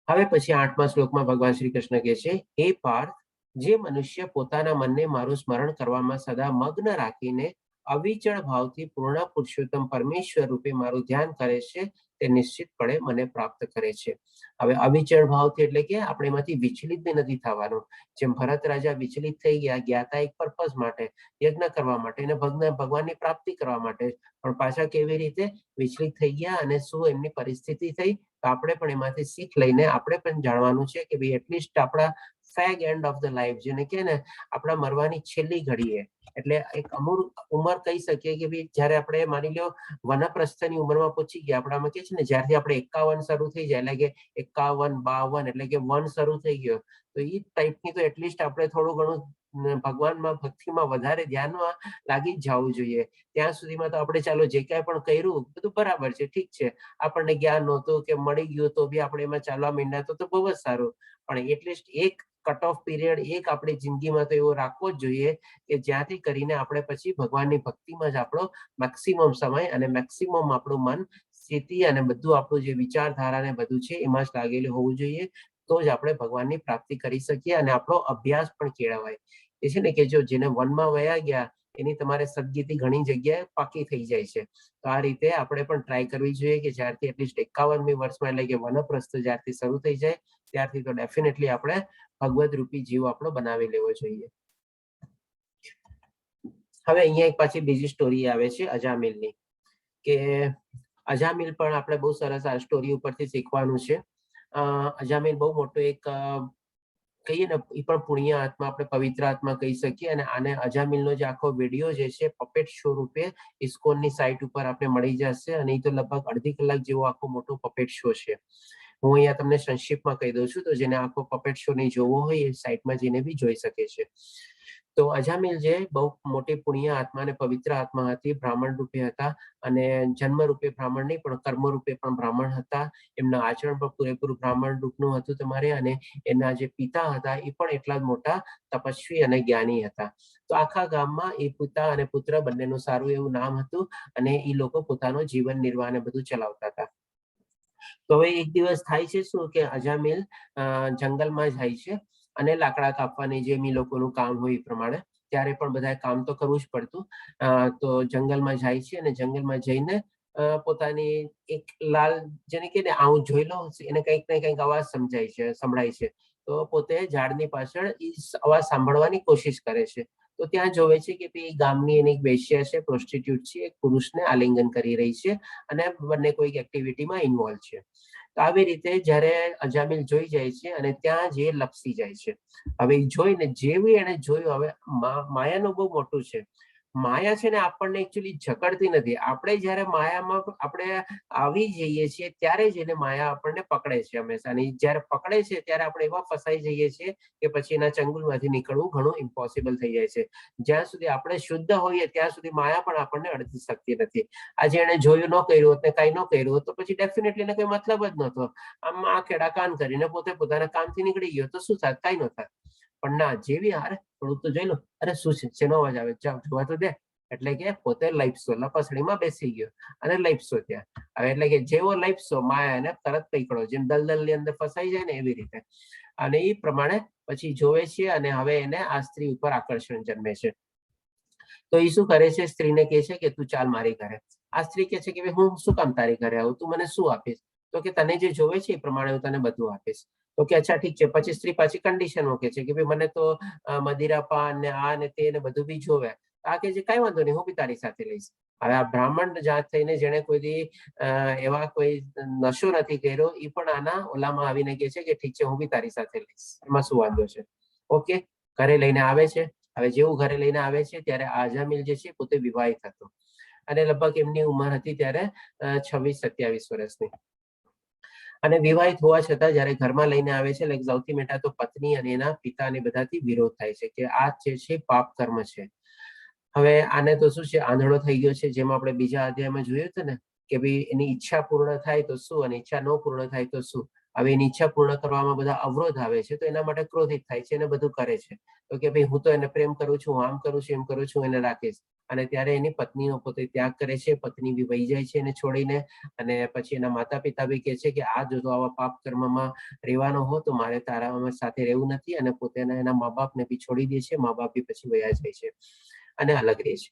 હવે પછી 8મા શ્લોકમાં ભગવાન શ્રી કૃષ્ણ કહે છે, હે પાર્થ, જે મનુષ્ય પોતાના મનને મારું સ્મરણ કરવામાં સદા મગ્ન રાખીને અવિચળ ભાવથી પૂર્ણ પુરુષોત્તમ પરમેશ્વર રૂપે મારું ધ્યાન કરે છે તે નિશ્ચિતપણે મને પ્રાપ્ત કરે છે. હવે અવિચળ ભાવથી એટલે કે આપણે એમાંથી વિચલિત બી નથી થવાનું. જેમ ભરત રાજા વિચલિત થઈ ગયા હતા એક પર્પઝ માટે, યજ્ઞ કરવા માટે અને ભગવાનની પ્રાપ્તિ કરવા માટે, પણ પાછા કેવી રીતે વિચલિત થઈ ગયા અને શું એમની પરિસ્થિતિ થઈ, તો આપણે પણ એમાંથી શીખ લઈને આપણે પણ જાણવાનું છે કે ભાઈ એટલીસ્ટ આપણા ફેગ એન્ડ ઓફ ધ લાઈફ, જેને કે ને આપણા મરવાની છેલ્લી ઘડીએ, એટલે એક ઉંમર કહી શકીએ કે ભાઈ જ્યારે આપણે માની લો વનપ્રસ્થની ઉંમરમાં પહોંચી ગયા, આપણામાં કે છે ને જ્યારથી આપણે 51 શરૂ થઈ જાય, એટલે કે 51, 52 એટલે કે વન શરૂ થઈ ગયો, તો એ ટાઈપની તો એટલીસ્ટ આપણે થોડું ઘણું ભગવાનમાં ભક્તિમાં વધારે ધ્યાનમાં લાગી જ જવું જોઈએ. ત્યાં સુધીમાં તો આપણે ચાલો જે કાંઈ પણ કર્યું બધું બરાબર છે, ઠીક છે, આપણને જ્ઞાન નહોતું કે મળી ગયું તો બી આપણે એમાં ચાલવા માંડ્યા તો બહુ જ સારું, પણ એટલીસ્ટ એક કટ ઓફ પીરિયડ એક આપણી જિંદગીમાં તો એવો રાખવો જ જોઈએ કે જ્યાંથી કરીને આપણે પછી ભગવાનની ભક્તિમાં જ આપણો મેક્સિમમ સમય અને મેક્સિમમ આપણું મન સ્થિતિ અને બધું આપણું જે વિચારધારા ને બધું છે એમાં જ લાગેલું હોવું જોઈએ, તો જ આપણે ભગવાનની પ્રાપ્તિ કરી શકીએ અને આપણો અભ્યાસ પણ કેળવાય. એ છે ને કે જો જેને વનમાં વયા ગયા એની તમારે સદગતિ ઘણી જગ્યાએ પાકી થઈ જાય છે. તો આ રીતે આપણે પણ ટ્રાય કરવી જોઈએ કે જ્યારથી એટલીસ્ટ 51મી વર્ષમાં એટલે કે વનપ્રસ્થ જ્યારથી શરૂ થઈ જાય ત્યારથી તો ડેફિનેટલી આપણે ભગવદ રૂપી જીવ આપણો બનાવી લેવો જોઈએ. હવે અહીંયા એક પાછી બીજી સ્ટોરી આવે છે અજામિલની, કે અજામિલ પણ આપણે બહુ સરસ આ સ્ટોરી ઉપરથી શીખવાનું છે. અજામિલ બહુ મોટો એક કહીએ ને એ પણ પુણ્ય આત્મા, આપણે પવિત્ર આત્મા કહી શકીએ, અને આને અજામિલનો જે આખો વિડીયો જે છે પપેટ શો રૂપે ઇસ્કોનની સાઇટ ઉપર આપણે મળી જશે, અને એ તો લગભગ અડધી કલાક જેવો આખો મોટો પપેટ શો છે. હું અહીંયા તમને સંક્ષિપ્તમાં કહી દઉં છું, તો જેને આખો પપેટ શો નહીં જોવો હોય એ સાઇટમાં જઈને બી જોઈ શકે છે. તો અજામિલ જે બહુ મોટી પુણ્ય આત્મા અને પવિત્ર આત્મા હતી, બ્રાહ્મણ રૂપે હતા, અને જન્મ રૂપે બ્રાહ્મણ નહીં પણ કર્મ રૂપે પણ બ્રાહ્મણ હતા. એમના આચરણ પણ પૂરેપૂરું બ્રાહ્મણ રૂપનું હતું તમારે, અને એના જે પિતા હતા એ પણ એટલા જ મોટા તપસ્વી અને જ્ઞાની હતા. તો આખા ગામમાં એ પિતા અને પુત્ર બંનેનું સારું એવું નામ હતું, અને એ લોકો પોતાનું જીવન નિર્વાહ ને બધું ચલાવતા હતા. તો હવે એક દિવસ થાય છે શું કે અજામિલ જંગલમાં જાય છે અને લાકડા કાપવાની જે એ લોકોનું કામ હોય એ પ્રમાણે, ત્યારે પણ બધા કામ તો કરવું જ પડતું. તો જંગલમાં જાય છે અને જંગલમાં જઈને પોતાની એક લાલ, જેને કે ને આવું જોઈ લો, એને કંઈક ને કંઈક અવાજ સંભળાય છે, તો પોતે ઝાડની પાછળ એ અવાજ સાંભળવાની કોશિશ કરે છે. તો ત્યાં જોવે છે કે ભાઈ ગામની એની એક વેશ્યા છે, પ્રોસ્ટિટ્યુટ છે, એક પુરુષને આલિંગન કરી રહી છે અને બંને કોઈક એક્ટિવિટીમાં ઇન્વોલ્વ છે. તો આવી રીતે જ્યારે અજામિલ જોઈ જાય છે અને ત્યાં જે લપસી જાય છે. હવે જોઈને જેવી એને જોયું, હવે માયાનું બહુ મોટું છે, માયા છે ને આપણને એકચ્યુઅલી જકડતી નથી. આપણે જ્યારે માયામાં આપણે આવી જઈએ છીએ ત્યારે જ એને માયા આપણને પકડે છે હંમેશા. અને જ્યારે પકડે છે ત્યારે આપણે એવા ફસાઈ જઈએ છીએ કે પછી એના ચંગુલમાંથી નીકળવું ઘણું ઇમ્પોસિબલ થઈ જાય છે. જ્યાં સુધી આપણે શુદ્ધ હોઈએ ત્યાં સુધી માયા પણ આપણને અડધી શકતી નથી. આજે એને જોયું ન કર્યું હોત ને કાંઈ ન કર્યું હોત તો પછી ડેફિનેટલી એને કોઈ મતલબ જ નહોતો. આમ આ ખેડા કાન કરીને પોતે પોતાના કામથી નીકળી ગયો તો શું થાય? કાંઈ ન થાય. પણ ના, જેવી અરે થોડુંક તો જોઈ લો, અરે શું છે, શેનો અવાજ આવે, જાવ જોવા તો દે. એટલે કે પોતે લપસો, લપસણીમાં બેસી ગયો અને લપસો ત્યાં. હવે એટલે કે જેવો લપસો માયા એને તરત પકડો, જેમ દલદલની અંદર ફસાઈ જાય ને એવી રીતે. અને એ પ્રમાણે પછી જોવે છે અને હવે એને આ સ્ત્રી ઉપર આકર્ષણ જન્મે છે. તો એ શું કરે છે? સ્ત્રીને કહે છે કે તું ચાલ મારી ઘરે. આ સ્ત્રી કહે છે કે હું શું કામ તારી ઘરે આવું, તું મને શું આપીશ? તો કે તને જે જોવે છે એ પ્રમાણે હું તને બધું આપીશ. તો કે અચ્છા ઠીક છે. પછી સ્ત્રી પાછી કન્ડિશન મૂકે છે કે મને તો મદિરા પાન ને આ ને તે ને બધું બી જોવે. આ કે છે કઈ વાંધો નહીં, હું બી તારી સાથે લઈશ. હવે આ બ્રાહ્મણ જાત થઈને જેને કોઈ એવા કોઈ નશો નથી કર્યો, એ પણ આના ઓલામાં આવીને કહે છે કે ઠીક છે, હું બી તારી સાથે લઈશ, એમાં શું વાંધો છે. ઓકે, ઘરે લઈને આવે છે. હવે જેવું ઘરે લઈને આવે છે ત્યારે અજામિલ જે છે પોતે વિવાહિત હતો અને લગભગ એમની ઉંમર હતી ત્યારે 26-27 વર્ષની. અને વિવાહિત હોવા છતાં જયારે ઘરમાં લઈને આવે છે એટલે સૌથી મોટા તો પત્ની અને એના પિતા અને બધાથી વિરોધ થાય છે કે આ જે છે પાપ કર્મ છે. હવે આને તો શું છે, આંધળો થઈ ગયો છે. જેમ આપણે બીજા અધ્યાયમાં જોયું હતું ને કે ભાઈ એની ઈચ્છા પૂર્ણ થાય તો શું અને ઈચ્છા ન પૂર્ણ થાય તો શું. હવે એની ઈચ્છા પૂર્ણ કરવામાં બધા અવરોધ આવે છે તો એના માટે ક્રોધિત થાય છે અને બધું કરે છે. તો કે ભાઈ હું તો એને પ્રેમ કરું છું, આમ કરું છું, એમ કરું છું, એને રાખીશ. અને ત્યારે એની પત્નીનો પોતે ત્યાગ કરે છે. પત્ની બી વહી જાય છે એને છોડીને. અને પછી એના માતા પિતા બી કહે છે કે આ જો આવા પાપ કર્મમાં રહેવાનો હો તો મારે તારા સાથે રહેવું નથી. અને પોતાના એના મા બાપને બી છોડી દે છે. મા બાપ બી પછી વયા જાય છે અને અલગ રહે છે.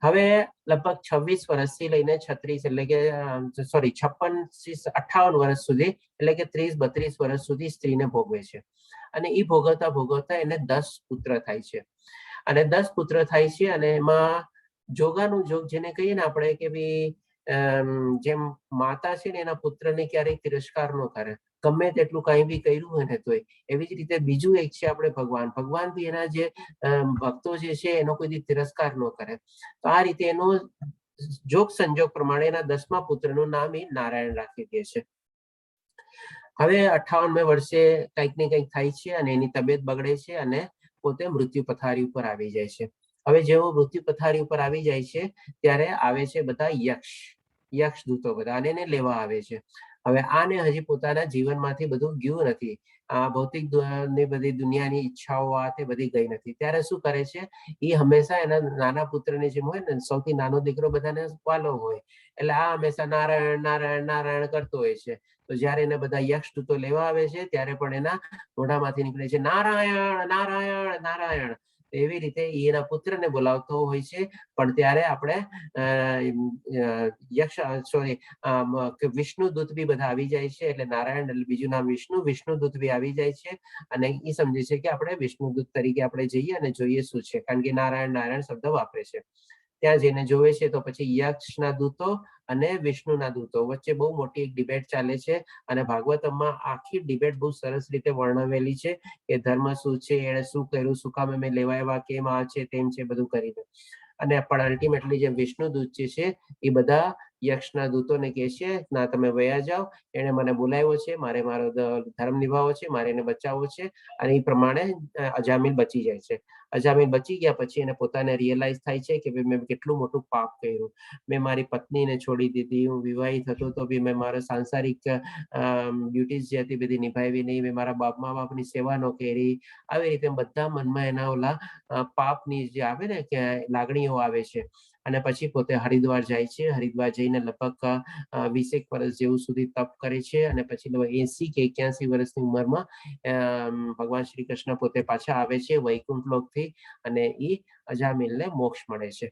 હવે લગભગ 26 વર્ષથી લઈને 36 એટલે કે સોરી 56-58 વર્ષ સુધી એટલે કે 30-32 વર્ષ સુધી સ્ત્રીને ભોગવે છે. અને એ ભોગવતા ભોગવતા એને 10 પુત્ર થાય છે. અને 10 પુત્ર થાય છે અને એમાં જોગાનું જોગ જેને કહીએ ને આપણે કે ભાઈ જેમ માતા છે ને એના પુત્રને ક્યારેય તિરસ્કાર ન કરે, ગમે તેટલું કઈ બી કર્યું હોય ને તોય. એવી જ રીતે બીજું એક છે આપણે ભગવાન. ભગવાન બી એના જે ભક્તો જે છે એનો કોઈ તિરસ્કાર ન કરે. તો આ રીતે એનો જોગ સંજોગ પ્રમાણે એના 10મા પુત્રનું નામ એ નારાયણ રાખી દે છે. હવે 58મે વર્ષે કંઈક ને કંઈક થાય છે અને એની તબિયત બગડે છે અને પોતે મૃત્યુ પથારી ઉપર આવી જાય છે. હવે જેવો મૃત્યુ પથારી ઉપર આવી જાય છે ત્યારે આવે છે બધા યક્ષ દૂતો બધા અને એને લેવા આવે છે. હવે આને હજી પોતાના જીવનમાંથી બધું ગયું નથી. આ ભૌતિક ની બધી દુનિયાની ઈચ્છાઓ આ તે બધી ગઈ નથી. ત્યારે શું કરે છે, એ હંમેશા એના નાના પુત્રની જેમ હોય ને, સૌથી નાનો દીકરો બધાને વાલો હોય એટલે આ હંમેશા નારાયણ નારાયણ નારાયણ કરતો હોય છે. તો જયારે એને બધા યક્ષ દૂતો લેવા આવે છે ત્યારે પણ એના મોઢામાંથી નીકળે છે નારાયણ નારાયણ નારાયણ. એવી રીતે એના પુત્રને બોલાવતો હોય છે. પણ ત્યારે આપણે વિષ્ણુ દૂત બી બધા આવી જાય છે. એટલે નારાયણ એટલે બીજું નામ વિષ્ણુ દૂત બી આવી જાય છે અને એ સમજે છે કે આપણે વિષ્ણુ દૂત તરીકે આપણે જઈએ અને જોઈએ શું છે, કારણ કે નારાયણ નારાયણ શબ્દ વાપરે છે. ત્યાં જઈને જોવે છે તો પછી યક્ષના દૂતો અને વિષ્ણુના દૂતો વચ્ચે બહુ મોટી એક ડિબેટ ચાલે છે. અને ભાગવતમમાં આખી ડિબેટ બહુ સરસ રીતે વર્ણવેલી છે કે ધર્મ શું છે, એને શું કર્યું, શું કામ અમે લેવા આવ્યા, કેમ આ છે તેમ છે બધું કરીને. અને પણ અલ્ટિમેટલી જે વિષ્ણુ દૂત જે છે એ બધા યક્ષના દૂતોને કહે છે ના તમે વયા જાઓ, એને મને બોલાવ્યો છે, મારે મારો ધર્મ નિભાવવો છે, મારે એને બચાવવો છે. અને એ પ્રમાણે અજામિલ બચી જાય છે. અજામિલ બચી ગયા પછી એને પોતાને રિયલાઇઝ થાય છે કે મેં કેટલું મોટું પાપ કર્યું. મેં મારી પત્નીને છોડી દીધી, હું વિવાહિત હતો તો બી મેં મારા સાંસારિક ડ્યુટીઝ જે હતી બધી નિભાવી નહીં, મેં મારા મા બાપની સેવા ન કરી. આવી રીતે બધા મનમાં એના ઓલા પાપની જે આવે ને કે લાગણીઓ આવે છે. અને પછી પોતે હરિદ્વાર જાય છે. હરિદ્વાર જઈને લગભગ 20 વર્ષ જેવું સુધી તપ કરે છે અને પછી 80 કે 81 વર્ષની ઉંમરમાં ભગવાન શ્રી કૃષ્ણ પોતે પાછા આવે છે વૈકુંઠ લોકથી અને એ અજામિલને મોક્ષ મળે છે.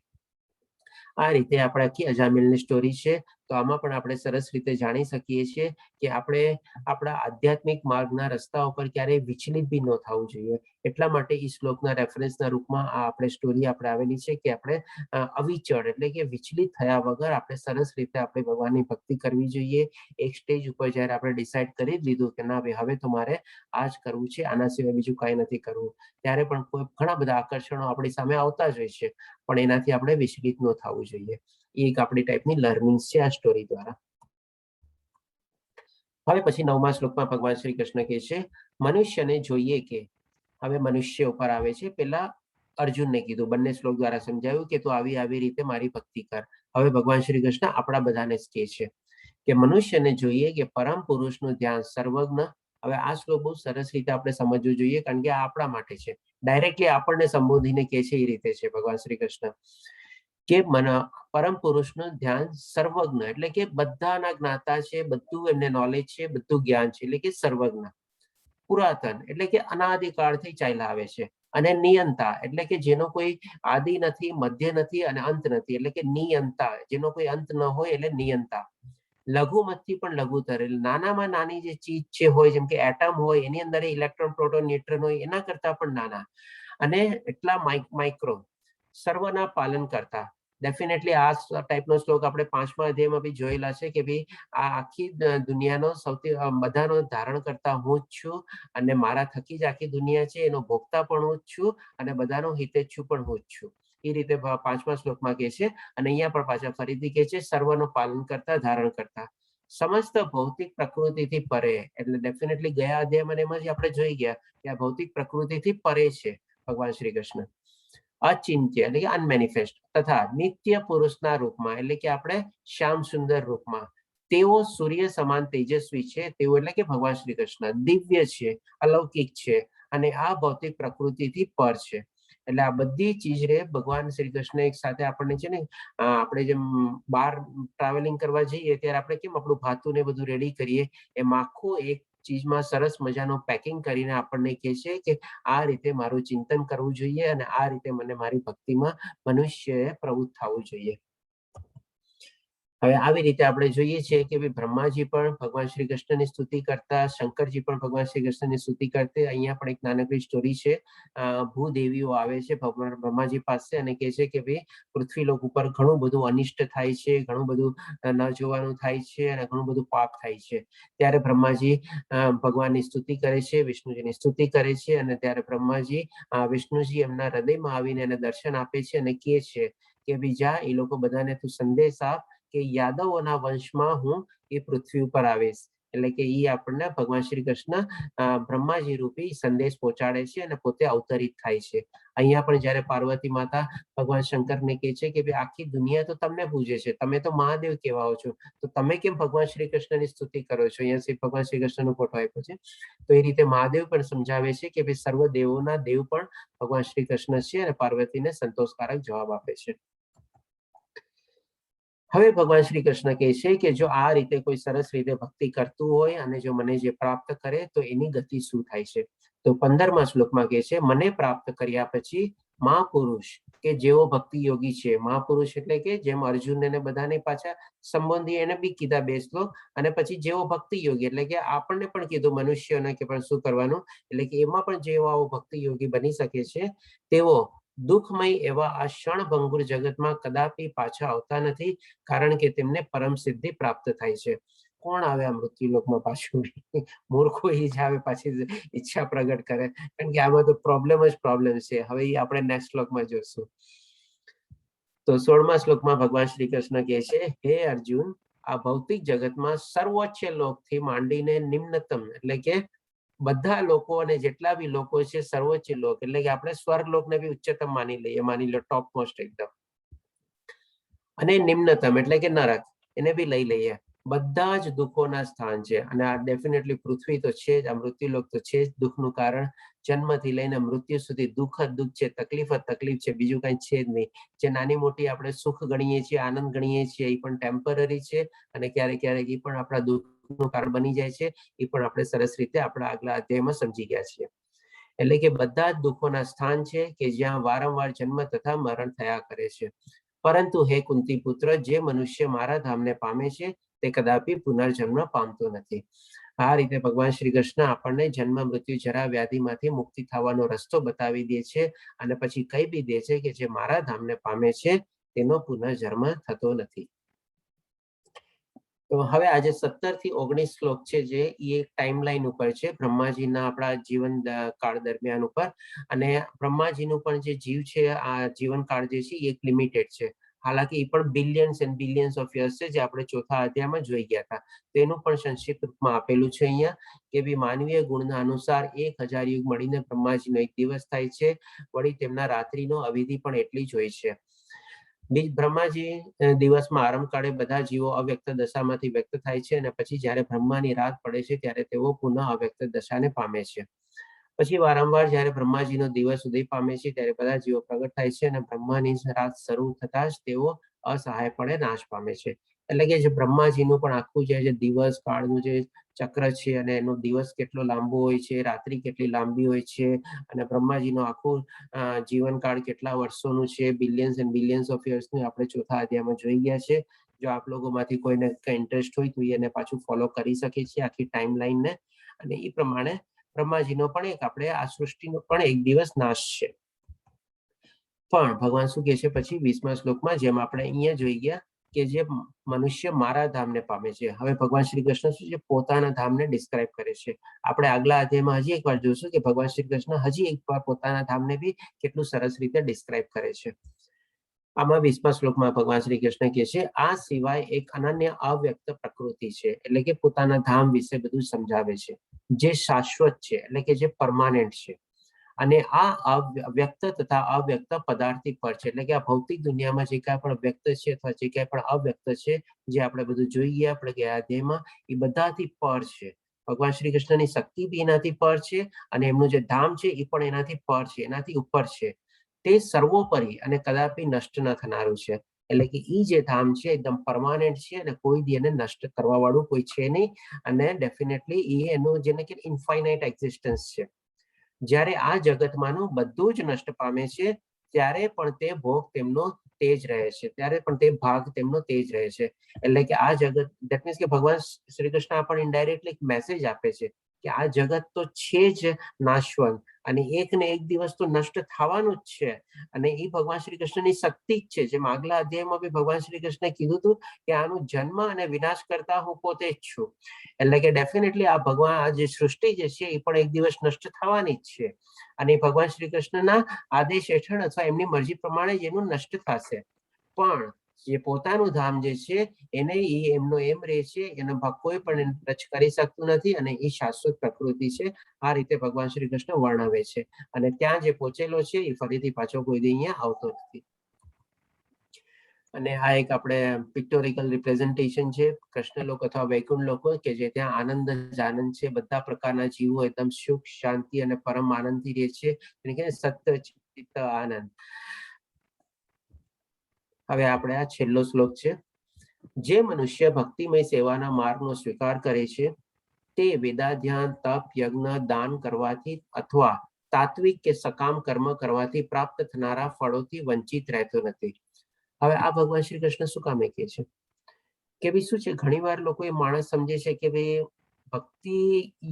આ રીતે આપણે આખી અજામિલની સ્ટોરી છે. તો તો આમાં પણ આપણે સરસ રીતે જાણી શકીએ છીએ કે આપણે આપણા આધ્યાત્મિક માર્ગના રસ્તા ઉપર ક્યારેય વિચલિત બી ન થવું જોઈએ. એટલા માટે એ શ્લોકના રેફરન્સના રૂપમાં આ આપણે સ્ટોરી આપણે આવેલી છે કે આપણે અવિચળ એટલે કે વિચલિત થયા વગર આપણે સરસ રીતે આપણે ભગવાનની ભક્તિ કરવી જોઈએ. એક સ્ટેજ ઉપર જ્યારે આપણે ડિસાઈડ કરી લીધું કે ના ભાઈ હવે તો મારે આ જ કરવું છે, આના સિવાય બીજું કાંઈ નથી કરવું, ત્યારે પણ ઘણા બધા આકર્ષણો આપણી સામે આવતા જ હોય છે, પણ એનાથી આપણે વિચલિત ન થવું જોઈએ. એ એક આપણી ટાઈપની લર્નિંગ છે આ સ્ટોરી દ્વારા. હવે પછી 9મા શ્લોકમાં ભગવાન શ્રી કૃષ્ણ કહે છે મનુષ્યને જોઈએ કે, હવે મનુષ્ય ઉપર આવે છે. પેલા અર્જુનને કીધું, બંને શ્લોક દ્વારા સમજાવ્યું કે તું આવી આવી રીતે મારી ભક્તિ કર. હવે ભગવાન શ્રી કૃષ્ણ આપણા બધાને જ કહે છે કે મનુષ્યને જોઈએ કે પરમ પુરુષનું ધ્યાન સર્વજ્ઞ. હવે આ શ્લોક બહુ સરસ રીતે આપણે સમજવું જોઈએ, કારણ કે આ આપણા માટે છે. ડાયરેક્ટલી આપણને સંબોધીને કહે છે એ રીતે છે ભગવાન શ્રી કૃષ્ણ કે પરમ પુરુષનું ધ્યાન સર્વજ્ઞ એટલે કે બધાના જ્ઞાતા છે, બધું એમને નોલેજ છે, બધું જ્ઞાન છે, એટલે કે સર્વજ્ઞ. પુરાતન એટલે કે અનાદિકાળથી ચાલ્યા આવે છે. અને નિયંતા એટલે કે જેનો કોઈ આદિ નથી, મધ્ય નથી અને અંત નથી, એટલે કે નિયંતા, જેનો કોઈ અંત ન હોય એટલે નિયંતા. લઘુમતથી પણ લઘુતર, નાનામાં નાની જે ચીજ છે હોય, જેમ કે એટમ હોય, એની અંદર ઇલેક્ટ્રોન, પ્રોટોન, ન્યુટ્રોન હોય, એના કરતા પણ નાના, અને એટલા માઇક્રો, સર્વના પાલન કરતા. ડેફિનેટલી આ ટાઈપનો શ્લોક આપણે 5મા અધ્યાયમાં બી જોયેલા છે કે ભાઈ આ આખી દુનિયાનો સૌથી બધાનો ધારણ કરતા હું જ છું, અને મારા થકી જ આખી દુનિયા છે, એનો ભોગતા પણ હું જ છું, અને બધાનો હિતેચ્છુ પણ હું જ છું. એ રીતે 5મા શ્લોકમાં કહે છે. અને અહીંયા પણ પાછા ફરીથી કહે છે સર્વનું પાલન કરતા, ધારણ કરતા, સમસ્ત ભૌતિક પ્રકૃતિથી પરે. એટલે ડેફિનેટલી ગયા અધ્યાયમાં એમાં જ આપણે જોઈ ગયા કે આ ભૌતિક પ્રકૃતિથી પરે છે ભગવાન શ્રી કૃષ્ણ. અચિંત્ય એટલે કે અનમેનિફેસ્ટ, તથા નિત્ય પુરુષના રૂપમાં એટલે કે આપણે શ્યામ સુંદર રૂપમાં. તેઓ સૂર્ય સમાન તેજસ્વી છે. તેઓ એટલે કે ભગવાન શ્રી કૃષ્ણ દિવ્ય છે, અલૌકિક છે, અને આ ભૌતિક પ્રકૃતિથી પર છે. એટલે આ બધી ચીજ રે ભગવાન શ્રી કૃષ્ણ એક સાથે આપણને છે ને, આપણે જેમ બહાર ટ્રાવેલિંગ કરવા જઈએ ત્યારે આપણે કેમ આપણું ભાતું ને બધું રેડી કરીએ, એમ આખું એક ચીજમાં સરસ મજાનું પેકિંગ કરીને આપણને કહે છે કે આ રીતે મારું ચિંતન કરવું જોઈએ, અને આ રીતે મને મારી ભક્તિમાં મનુષ્યએ પ્રવૃત્ત થવું જોઈએ. હવે આવી રીતે આપણે જોઈએ છીએ કે બ્રહ્માજી પણ ભગવાન શ્રી કૃષ્ણની સ્તુતિ કરતા, શંકરજી પણ ભગવાન શ્રી કૃષ્ણની સ્તુતિ કરતા. અહીંયા પણ એક નાનકડી સ્ટોરી છે. ભૂદેવીઓ આવે છે ભગવાન બ્રહ્માજી પાસે અને કહે છે કે ભાઈ પૃથ્વીલોક ઉપર ઘણું બધું અનિષ્ટ થાય છે, ઘણું બધું ન જોવાનું થાય છે, અને ઘણું બધું પાપ થાય છે. ત્યારે બ્રહ્માજી ભગવાનની સ્તુતિ કરે છે, વિષ્ણુજીની સ્તુતિ કરે છે, અને ત્યારે બ્રહ્માજી વિષ્ણુજી એમના હૃદયમાં આવીને એને દર્શન આપે છે અને કહે છે કે બીજા એ લોકો બધાને તું સંદેશ આપ કે યાદવોના વંશમાં હું એ પૃથ્વી ઉપર આવીશ. એટલે કે એ આપણને ભગવાન શ્રી કૃષ્ણ બ્રહ્માજી રૂપી સંદેશ પહોંચાડે છે અને પોતે અવતરિત થાય છે. અહીંયા પણ જયારે પાર્વતી માતા ભગવાન શંકરને કહે છે કે ભાઈ આખી દુનિયા તો તમને પૂજે છે, તમે તો મહાદેવ કહેવાઓ છો, તો તમે કેમ ભગવાન શ્રી કૃષ્ણની સ્તુતિ કરો છો? અહીંયા ભગવાન શ્રી કૃષ્ણનો ફોટો આપ્યો છે. તો એ રીતે મહાદેવ પણ સમજાવે છે કે ભાઈ સર્વ દેવોના દેવ પણ ભગવાન શ્રી કૃષ્ણ છે, અને પાર્વતીને સંતોષકારક જવાબ આપે છે. હવે ભગવાન શ્રી કૃષ્ણ કહે છે કે જો આ રીતે કોઈ સરસ રીતે ભક્તિ કરતું હોય અને જો મને જે પ્રાપ્ત કરે તો એની ગતિ શું થાય છે? તો 15મા શ્લોકમાં કહે છે મને પ્રાપ્ત કર્યા પછી મહાપુરુષ કે જેઓ ભક્તિ યોગી છે. મહાપુરુષ એટલે કે જેમ અર્જુન ને બધાને પાછા સંબંધી એને બી કીધા 2 શ્લોક, અને પછી જેવો ભક્તિ યોગી એટલે કે આપણને પણ કીધું મનુષ્યોને કે પણ શું કરવાનું, એટલે કે એમાં પણ જેવો આવો ભક્તિ યોગી બની શકે છે તેઓ દુઃખમય એવા આ ક્ષણભંગુર જગતમાં કદાપી પાછા આવતા નથી, કારણ કે તેમને પરમ સિદ્ધિ પ્રાપ્ત થાય છે. કોણ આવે આ મૃત્યુલોકમાં પાછું? મૂર્ખો એ જ આવે પાછી ઈચ્છા પ્રગટ કરે, કારણ કે આમાં તો પ્રોબ્લેમ જ પ્રોબ્લેમ છે. હવે એ આપણે નેક્સ્ટ શ્લોકમાં જોશું. તો 16મા શ્લોકમાં ભગવાન શ્રી કૃષ્ણ કહે છે હે અર્જુન, આ ભૌતિક જગતમાં સર્વોચ્ચ લોકથી માંડીને નિમ્નતમ એટલે કે બધા લોકો અને જેટલા બી લોકો છે સર્વોચ્ચ લોક એટલે કે આપણે સ્વર્ગલોકને બી ઉચ્ચતમ માની લઈએ, માની લો ટોપ મોસ્ટ એકદમ, અને નિમ્નતમ એટલે કે નરક એને બી લઈ લઈએ. બધા જ દુઃખોના સ્થાન છે, અને આ ડેફિનેટલી પૃથ્વી તો છે જ, આ મૃત્યુલોક તો છે જ દુઃખનું કારણ. જન્મથી લઈને મૃત્યુ સુધી દુઃખ જ દુઃખ છે, તકલીફ જ તકલીફ છે, બીજું કઈ છે જ નહીં. જે નાની મોટી આપણે સુખ ગણીએ છીએ, આનંદ ગણીએ છીએ, એ પણ ટેમ્પરરી છે, અને ક્યારેક ક્યારેક એ પણ આપણા દુઃખનું કારણ બની જાય છે. એ પણ આપણે સરસ રીતે આપણા આગલા અધ્યાયમાં સમજી ગયા છીએ. એટલે કે બધા જ દુઃખોના સ્થાન છે કે જ્યાં વારંવાર જન્મ તથા મરણ થયા કરે છે. પરંતુ હે કુંતી પુત્ર, જે મનુષ્ય મારા ધામને પામે છે તે કદાપી પુનર્જન્મ પામતો નથી. આ રીતે ભગવાન શ્રી કૃષ્ણ આપણને જન્મ મૃત્યુ જરા વ્યાધિમાંથી મુક્તિ થવાનો રસ્તો બતાવી દે છે અને પછી કહી બી દે છે કે જે મારા ધામને પામે છે તેનો પુનર્જન્મ થતો નથી. તો હવે આજે 17 થી 19 શ્લોક છે જે એક ટાઈમલાઈન ઉપર છે બ્રહ્માજીના આપણા જીવન કાળ દરમિયાન ઉપર. અને બ્રહ્માજીનું પણ જે જીવ છે આ જીવનકાળ જે છે એક લિમિટેડ છે. હાલાકી એ પણ billions and billions of years છે જે આપણે ચોથા અધ્યાયમાં જોઈ ગયા હતા. તેનું પણ સંક્ષિપ્ત રૂપમાં આપેલું છે અહીંયા કે ભી માનવીય ગુણના અનુસાર 1000 યુગ મળીને બ્રહ્માજીનો એક દિવસ થાય છે. વળી તેમના રાત્રિનો અવિધિ પણ એટલી જ હોય છે. બ્રહ્માજી દિવસમાં આરંભ કાળે બધા જીવો અવ્યક્ત દશામાંથી વ્યક્ત થાય છે અને પછી જ્યારે બ્રહ્માની રાત પડે છે ત્યારે તેઓ પુનઃ અવ્યક્ત દશાને પામે છે. પછી વારંવાર જ્યારે બ્રહ્માજીનો દિવસ ઉદય પામે છે ત્યારે બધા જીવો પ્રગટ થાય છે અને બ્રહ્માની રાત શરૂ થતા જ તેઓ અસહાયપણે નાશ પામે છે. એટલે કે જે બ્રહ્માજીનું પણ આખું જે દિવસ કાળનું જે ચક્ર છે અને એનો દિવસ કેટલો લાંબો હોય છે, રાત્રિ કેટલી લાંબી હોય છે અને બ્રહ્માજીનો આખું જીવનકાળ કેટલા વર્ષોનું છે, બિલિયન્સ એન્ડ બિલિયન્સ ઓફ યર્સનું આપણે ચોથા અધ્યાયમાં જોઈ ગયા છે. જો આપ લોકોમાંથી કોઈને કઈ ઇન્ટરેસ્ટ હોય તો એને પાછું ફોલો કરી શકે છે આખી ટાઈમ લાઈનને. અને એ પ્રમાણે બ્રહ્માજીનો પણ એક આપણે આ સૃષ્ટિનો પણ એક દિવસ નાશ છે. પણ ભગવાન શું કહે છે પછી 20મા શ્લોકમાં, જેમ આપણે અહીંયા જોઈ ગયા કે જે મનુષ્ય મારા ધામને પામે છે. હવે ભગવાન શ્રી કૃષ્ણ શું છે પોતાના ધામને ડિસ્ક્રાઇબ કરે છે. આપણે આગલા અધ્યાયમાં હજી એકવાર જોઈશું કે ભગવાન શ્રી કૃષ્ણ હજી એકવાર પોતાના ધામને બી કેટલું સરસ રીતે ડિસ્ક્રાઇબ કરે છે. આમાં 20મા શ્લોકમાં ભગવાન શ્રી કૃષ્ણ કહે છે, આ સિવાય એક અનન્ય અવ્યક્ત પ્રકૃતિ છે, એટલે કે પોતાના ધામ વિશે બધું સમજાવે છે, જે શાશ્વત છે, એટલે કે જે પરમાનન્ટ છે. અને આ વ્યક્ત તથા અવ્યક્ત પદાર્થી પર છે, એટલે કે આ ભૌતિક દુનિયામાં જે કાંઈ પણ વ્યક્ત છે અથવા જે કાંઈ પણ અવ્યક્ત છે, જે આપણે બધું જોઈ ગયા આપણે ગયા અધ્યાયમાં, એ બધાથી પર છે. ભગવાન શ્રી કૃષ્ણની શક્તિ બી એનાથી પર છે અને એમનું જે ધામ છે એ પણ એનાથી પર છે, એનાથી ઉપર છે. તે સર્વોપરી અને કદાપી નષ્ટ ન થનારું છે. એટલે કે ઈ જે ધામ છે એકદમ પરમાનન્ટ છે અને કોઈ દી એને નષ્ટ કરવા વાળું કોઈ છે નહીં. અને ડેફિનેટલી એ એનું જેને કે ઇન્ફાઇનાઇટ એક્ઝિસ્ટન્સ છે. જ્યારે આ જગતમાંનું બધું જ નષ્ટ પામે છે ત્યારે પણ તે ભોગ તેમનો તેજ રહે છે, ત્યારે પણ તે ભાગ તેમનો તેજ રહે છે. એટલે કે આ જગત દેટ મીન્સ કે ભગવાન શ્રી કૃષ્ણ આપણને ઇનડાયરેક્ટલી એક મેસેજ આપે છે કે આ જગત તો છે જ નાશવંત અને એક ને એક દિવસ તો નષ્ટ થવાનું જ છે. અને એ ભગવાન શ્રી કૃષ્ણની શક્તિ જ છે. જેમ આગલા અધ્યાયમાં બી ભગવાન શ્રી કૃષ્ણે કીધું હતું કે આનું જન્મ અને વિનાશ કરતા હું પોતે જ છું. એટલે કે ડેફિનેટલી આ ભગવાન આ જે સૃષ્ટિ જે છે એ પણ એક દિવસ નષ્ટ થવાની જ છે. અને ભગવાન શ્રી કૃષ્ણના આદેશ હેઠળ અથવા એમની મરજી પ્રમાણે જ એનું નષ્ટ થશે. પણ જે પોતાનું ધામ જે છે એને એમનો એમ રહે છે, એનો કોઈ પણ ટચ કરી શકતું નથી અને એ શાશ્વત પ્રકૃતિ છે. આ રીતે ભગવાન શ્રી કૃષ્ણ વર્ણવે છે અને ત્યાં જે પહોંચેલો છે એ ફરીથી પાછો કોઈ દી અહીંયા આવતો નથી. અને આ એક આપણે પિક્ટોરિકલ રિપ્રેઝન્ટેશન છે કૃષ્ણ લોક અથવા વૈકુંઠ લોકો કે જે ત્યાં આનંદ જ આનંદ છે. બધા પ્રકારના જીવો એકદમ સુખ શાંતિ અને પરમ આનંદથી રહે છે. એટલે કે સત્ય ચિત્ત આનંદ. હવે આપણે આ છેલ્લો શ્લોક છે. જે મનુષ્ય ભક્તિમય સેવાના માર્ગનો સ્વીકાર કરે છે તે વેદાધ્યાન તપ યજ્ઞ દાન કરવાથી અથવા તાત્વિક કે સકામ કર્મ કરવાથી પ્રાપ્ત થનારા ફળોથી વંચિત રહેતો નથી. હવે આ ભગવાન શ્રી કૃષ્ણ શું કામે કહે છે કે ભાઈ શું છે, ઘણી વાર લોકો એ માણસ સમજે છે કે ભાઈ ભક્તિ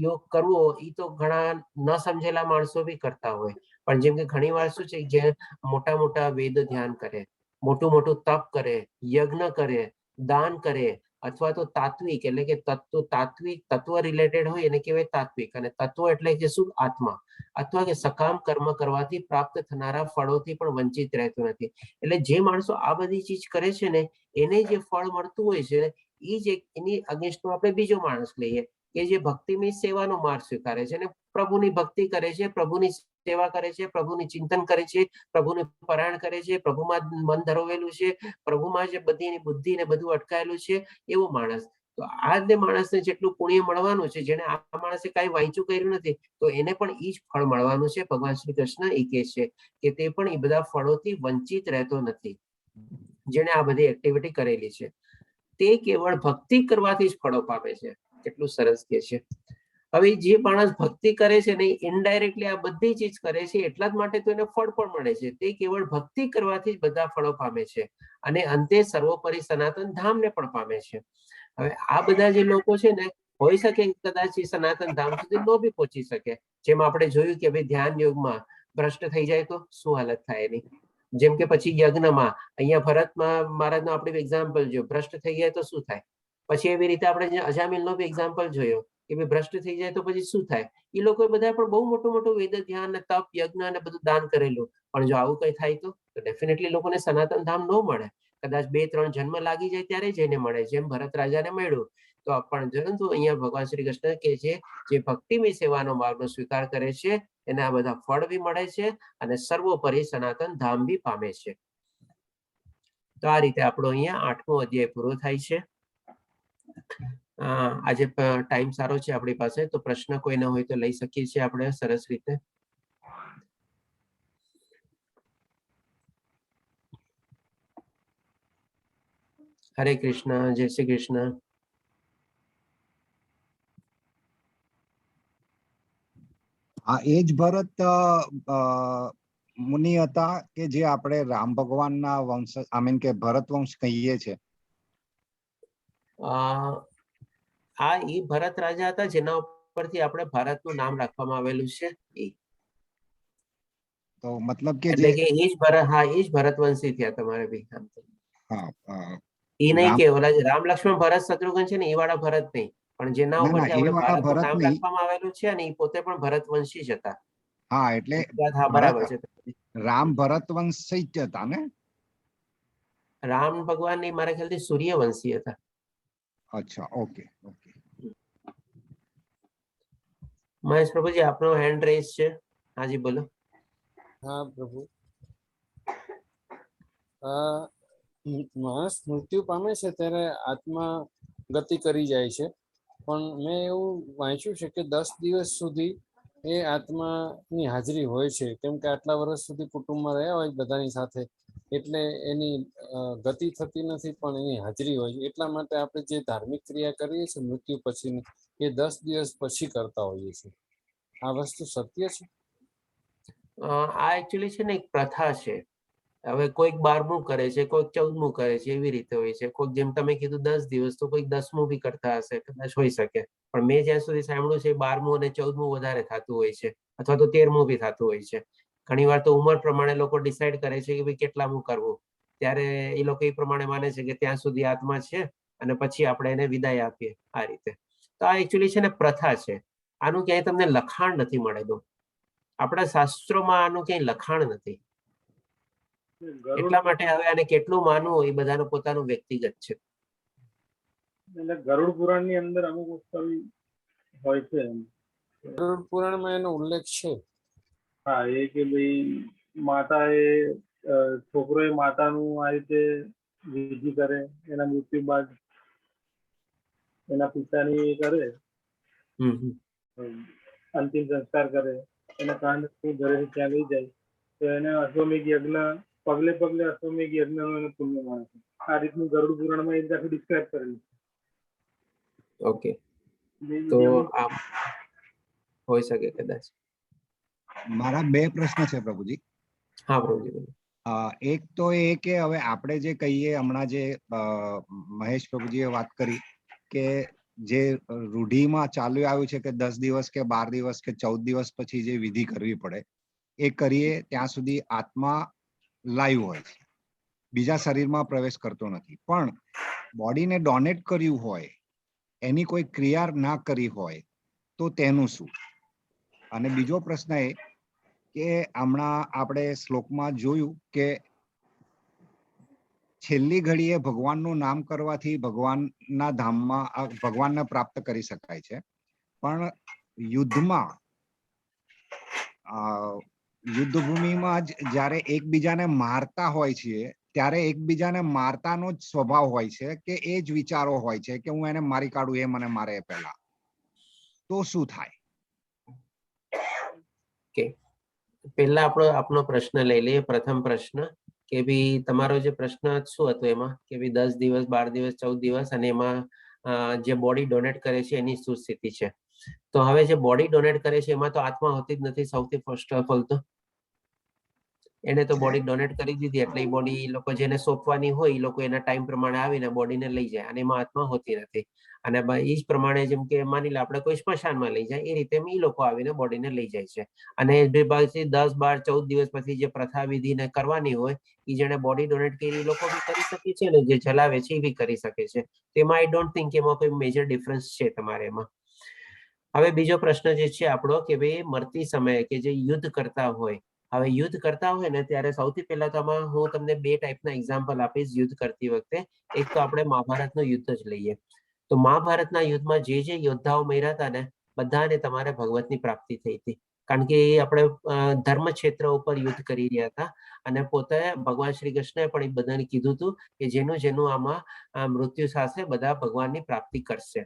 યોગ કરવો એ તો ઘણા ન સમજેલા માણસો બી કરતા હોય. પણ જેમ કે ઘણી વાર શું છે, જે મોટા મોટા વેદ ધ્યાન કરે, મોટું મોટું તપ કરે, યજ્ઞ કરે, દાન કરે અથવા તો તાત્વિક એટલે કે તત્વ રિલેટેડ હોય એને કહેવાય તાત્વિક. અને તત્વ એટલે કે શું, આત્મા. અથવા કે સકામ કર્મ કરવાથી પ્રાપ્ત થનારા ફળોથી પણ વંચિત રહેતો નથી. એટલે જે માણસો આ બધી ચીજ કરે છે ને એને જે ફળ મળતું હોય છે એ જ એની અગેન્સ્ટમાં આપણે બીજો માણસ લઈએ કે જે ભક્તિમય સેવાનો માર્ગ સ્વીકારે છે અને પ્રભુની ભક્તિ કરે છે, પ્રભુની સેવા કરે છે, પ્રભુની ચિંતન કરે છે, પ્રભુનું પારાયણ કરે છે, પ્રભુમાં મન ધરોવેલું છે, પ્રભુમાં જે બધી બુદ્ધિ ને બધું અટકાયેલું છે, એવો માણસ. તો આ જે માણસને જેટલું પુણ્ય મળવાનું છે, જેને આ માણસે કઈ વાંચ્યું કર્યું નથી તો એને પણ એ જ ફળ મળવાનું છે. ભગવાન શ્રી કૃષ્ણ એ કહે છે કે તે પણ એ બધા ફળોથી વંચિત રહેતો નથી જેને આ બધી એક્ટિવિટી કરેલી છે. તે કેવળ ભક્તિ કરવાથી જ ફળો પામે છે. કેટલું સરસ કહે છે. હવે જે માણસ ભક્તિ કરે છે ને ઇનડાયરેક્ટલી આ બધી ચીજ કરે છે એટલા જ માટે તો એને ફળ પણ મળે છે. તે કેવળ ભક્તિ કરવાથી જ બધા ફળો પામે છે. અને અંતે સર્વોપરી સનાતન ધામને પણ પામે છે. હવે આ બધા જે લોકો છે ને, હોઈ શકે કદાચ એ સનાતન ધામ સુધી ન બી પહોંચી શકે. જેમ આપણે જોયું કે ભાઈ ધ્યાન યોગમાં ભ્રષ્ટ થઈ જાય તો શું હાલત થાય એની. જેમ કે પછી યજ્ઞમાં અહીંયા ભરતમાં મહારાજનો આપણે એક્ઝામ્પલ જોયો, ભ્રષ્ટ થઈ જાય તો શું થાય. પછી એવી રીતે આપણે અજામિલનો બી એક્ઝામ્પલ જોયો કે ભાઈ ભ્રષ્ટ થઈ જાય તો પછી શું થાય. એ લોકો બધા પણ બહુ મોટું મોટું વેદ ધ્યાન, તપ, યજ્ઞ અને બધું દાન કરેલું, પણ જો આવું કઈ થાય તો ડેફિનેટલી લોકોને સનાતન ધામ ન મળે. કદાચ 2-3 જન્મ લાગી જાય ત્યારે જઈને મળે, જેમ ભરત રાજાને મળ્યું. તો પણ પરંતુ અહીંયા ભગવાન શ્રી કૃષ્ણ કે છે જે ભક્તિમય સેવાનો માર્ગનો સ્વીકાર કરે છે એને આ બધા ફળ બી મળે છે અને સર્વોપરી સનાતન ધામ બી પામે છે. તો આ રીતે આપણો અહીંયા 8મો અધ્યાય પૂરો થાય છે. આજે ટાઈમ સારો છે આપણી પાસે, તો પ્રશ્ન કોઈ ન હોય તો લઈ શકીએ છીએ આપણે સરસ રીતે. હરે કૃષ્ણ, જય શ્રી કૃષ્ણ. આ એ જ ભરત મુનિ હતા કે જે આપણે રામ ભગવાનના વંશ, આઈ મીન કે ભરત વંશ કહીએ છીએ. આ એ ભરત રાજા હતા જેના ઉપરથી આપણે ભારતનું નામ રાખવામાં આવેલું છે. તો મતલબ કે એટલે કે એ જ ભરત, હા એ જ ભરત વંશી થયા તમારે બી. એ નહીં કે ઓલા રામ લક્ષ્મણ ભરત શત્રુઘ્ન છે ને એ વાળા ભરત નહીં, પણ જેના ઉપરથી આપણે ભારતનું નામ રાખવામાં આવેલું છે અને એ પોતે પણ ભરત વંશી જ હતા. હા, એટલે હા બરાબર છે. રામ ભરત વંશી જ હતા ને? રામ ભગવાન ની મારા ખ્યાલથી સૂર્યવંશી હતા. અચ્છા, ઓકે ઓકે. મહેશ પ્રભુજી આપનો હેન્ડ રેઝ છે. હાજી બોલો. હા પ્રભુ, માણસ મૃત્યુ પામે છે ત્યારે આત્મા ગતિ કરી જાય છે, પણ મેં એવું વાંચ્યું છે કે 10 દિવસ સુધી એ આત્માની હાજરી હોય છે, કેમ કે આટલા વર્ષ સુધી કુટુંબમાં રહ્યા હોય બધાની સાથે, એટલે એની ગતિ થતી નથી પણ એની હાજરી હોય છે. એટલા માટે આપણે જે ધાર્મિક ક્રિયા કરીએ છીએ મૃત્યુ પછીની, એ 10 દિવસ પછી કરતા હોઈએ છીએ. આ વસ્તુ સત્ય છે? આ એકચ્યુઅલી છે ને એક પ્રથા છે. હવે કોઈક 12મું કરે છે, કોઈક 14મું કરે છે, એવી રીતે હોય છે. કોઈક જેમ તમે કીધું 10 દિવસ, તો કોઈક 10મું બી કરતા હશે, કદાચ હોઈ શકે. પણ મેં જ્યાં સુધી સાંભળ્યું છે 12મું અને 14મું વધારે થતું હોય છે, અથવા તો 13મું બી થતું હોય છે. ઘણી વાર તો ઉંમર પ્રમાણે લોકો ડિસાઈડ કરે છે કે ભાઈ કેટલામું કરવું, ત્યારે એ લોકો એ પ્રમાણે માને છે કે ત્યાં સુધી આત્મા છે અને પછી આપણે એને વિદાય આપીએ, આ રીતે. તો આ એકચ્યુઅલી છે ને પ્રથા છે. આનું ક્યાંય તમને લખાણ નથી મળેલું. આપણા શાસ્ત્રોમાં આનું ક્યાંય લખાણ નથી. એટલા માટે હવે આને કેટલું માનવું એ બધાનું પોતાનું વ્યક્તિગત છે. એટલે ગરુડ પુરાણ ની અંદર અમુક વસ્તુ હોય છે. ગરુડ પુરાણમાં એનો ઉલ્લેખ છે. હા, એ કે ભાઈ માતા એ છોકરો એ માતાનું આ રીતે વિધિ કરે, એના મૃત્યુ બાદ એના પિતાની કરે, અંતિમ સંસ્કાર કરે, એના કાંડ ઘરે ત્યાં લઈ જાય તો એને અશ્વમેઘ યજ્ઞ, પગલે પગલે અશ્વમેઘ યજ્ઞ નો પુણ્ય મળે છે. આ રીતનું ગરુડ પુરાણમાં એક દાખલ ડિસ્ક્રાઇબ કરેલું છે. ઓકે, તો આમ હોઈ શકે કદાચ. મારા 2 પ્રશ્ન છે પ્રભુજી. હા પ્રભુજી. એક તો એ કે હવે આપણે જે કહીએ, હમણાં જે મહેશ પ્રભુજીએ વાત કરી કે જે રૂઢિમાં ચાલ્યું આવ્યું છે કે 10 દિવસ કે 12 દિવસ કે 14 દિવસ પછી જે વિધિ કરવી પડે, એ કરીએ ત્યાં સુધી આત્મા લાઈવ હોય છે, બીજા શરીરમાં પ્રવેશ કરતો નથી. પણ બોડીને ડોનેટ કર્યું હોય, એની કોઈ ક્રિયા ના કરી હોય તો તેનું શું? અને બીજો પ્રશ્ન એ કે હમણાં આપણે શ્લોકમાં જોયું કે છેલ્લી ઘડીએ ભગવાનનું નામ કરવાથી ભગવાનના ધામમાં ભગવાનને પ્રાપ્ત કરી શકાય છે, પણ યુદ્ધમાં યુદ્ધભૂમિમાં જ્યારે એકબીજાને મારતા હોય છે ત્યારે એકબીજાને મારતાનો જ સ્વભાવ હોય છે કે એ જ વિચારો હોય છે કે હું એને મારી કાઢું, એ મને મારે પહેલા, તો શું થાય? પહેલા આપણો પ્રશ્ન લઈ લઈએ. પ્રથમ પ્રશ્ન કે ભાઈ તમારો જે પ્રશ્ન શું હતો એમાં કે ભાઈ 10 દિવસ, 12 દિવસ, 14 દિવસ અને એમાં જે બોડી ડોનેટ કરે છે એની શું સ્થિતિ છે? તો હવે જે બોડી ડોનેટ કરે છે એમાં તો આત્મા હોતી જ નથી સૌથી ફર્સ્ટ ઓફ ઓલ. તો એને તો બોડી ડોનેટ કરી દીધી એટલે એ બોડી લોકો જેને સોંપવાની હોય એ લોકો એના ટાઈમ પ્રમાણે આવીને બોડીને લઈ જાય અને એમાં આત્મા હોતી નથી. અને એ જ પ્રમાણે જેમ કે માની લો આપણે કોઈ સ્મશાનમાં લઈ જાય એ રીતે એ લોકો આવીને બોડીને લઈ જાય છે. અને બે બાજુથી 10, 12, 14 દિવસ પછી જે પ્રથા વિધિને કરવાની હોય એ જેને બોડી ડોનેટ કરી એ લોકો બી કરી શકે છે ને જે જલાવે છે એ બી કરી શકે છે. તેમાં આઈ ડોન્ટ થિંક એમાં કોઈ મેજર ડિફરન્સ છે તમારે એમાં. હવે બીજો પ્રશ્ન જે છે આપણો કે ભાઈ મરતી સમયે કે જે યુદ્ધ કરતા હોય, હવે યુદ્ધ કરતા હોય ને ત્યારે સૌથી પહેલા તો હું તમને 2 ટાઈપના એક્ઝામ્પલ આપીશ યુદ્ધ કરતી વખતે. એક તો આપણે મહાભારતનું યુદ્ધ જ લઈએ. તો મહાભારતના યુદ્ધમાં જે યોદ્ધાઓ મર્યા હતા ને બધાને તમારે ભગવતની પ્રાપ્તિ થઈ હતી. કારણ કે એ આપણે ધર્મ ક્ષેત્ર ઉપર યુદ્ધ કરી રહ્યા હતા અને પોતે ભગવાન શ્રી કૃષ્ણએ પણ એ બધાને કીધું હતું કે જેનું આમાં મૃત્યુ સાથે બધા ભગવાનની પ્રાપ્તિ કરશે.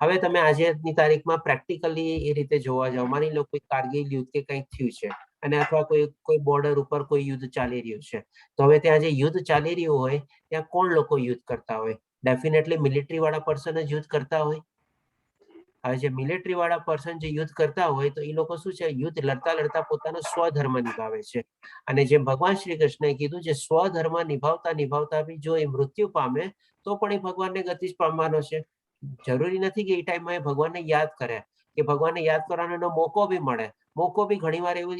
હવે તમે આજની તારીખમાં પ્રેક્ટિકલી એ રીતે જોવા જાવ, માની લો કોઈ કારગિલ યુદ્ધ કે કંઈક થયું છે અને અથવા કોઈ બોર્ડર ઉપર કોઈ યુદ્ધ ચાલી રહ્યું છે, તો હવે ત્યાં જે યુદ્ધ ચાલી રહ્યું હોય ત્યાં કોણ લોકો યુદ્ધ કરતા હોય? ડેફિનેટલી મિલિટરી વાળા પર્સન જ યુદ્ધ કરતા હોય. હવે જે મિલિટરી વાળા પર્સન જે યુદ્ધ કરતા હોય તો એ લોકો શું છે, યુદ્ધ લડતા લડતા પોતાનો સ્વધર્મ નિભાવે છે. અને જેમ ભગવાન શ્રી કૃષ્ણએ કીધું જે સ્વધર્મ નિભાવતા નિભાવતા બી જો એ મૃત્યુ પામે તો પણ એ ભગવાનને ગતિ જ પામવાનો છે. જરૂરી નથી કે એ ટાઈમમાં એ ભગવાનને યાદ કરે કે ભગવાનને યાદ કરવાનો એનો મોકો બી મળે. મોકો બી ઘણી વાર એવું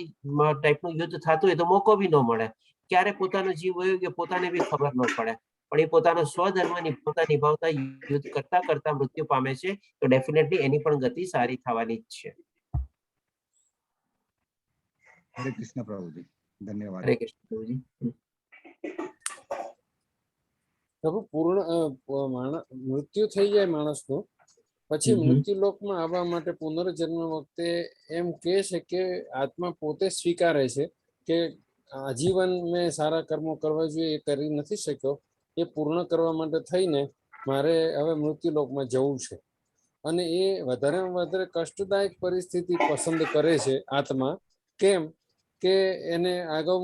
ટાઈપનું યુદ્ધ થતું હોય તો મોકો બી ન મળે. ક્યારે પોતાનો જીવ વયો ગયો પોતાને બી ખબર ન પડે. પણ એ પોતાનો સ્વધર્મ નિભાવતા યુદ્ધ કરતા કરતા મૃત્યુ પામે છે તો ડેફિનેટલી એની પણ ગતિ સારી થવાની જ છે. હરે કૃષ્ણ પ્રભુજી, ધન્યવાદ. હરે કૃષ્ણ પ્રભુજી. પ્રભુ મૃત્યુ થઈ જાય માણસનું પછી મૃત્યુલોકમાં આવવા માટે પુનર્જન્મ વખતે એમ કહે છે કે આત્મા પોતે સ્વીકારે છે કે આજીવન મેં સારા કર્મો કરવા જોઈએ એ કરી નથી શક્યો, એ પૂર્ણ કરવા માટે થઈને મારે હવે મૃત્યુલોકમાં જવું છે. અને એ વધારેમાં વધારે કષ્ટદાયક પરિસ્થિતિ પસંદ કરે છે આત્મા. કેમ કે એને અગાઉ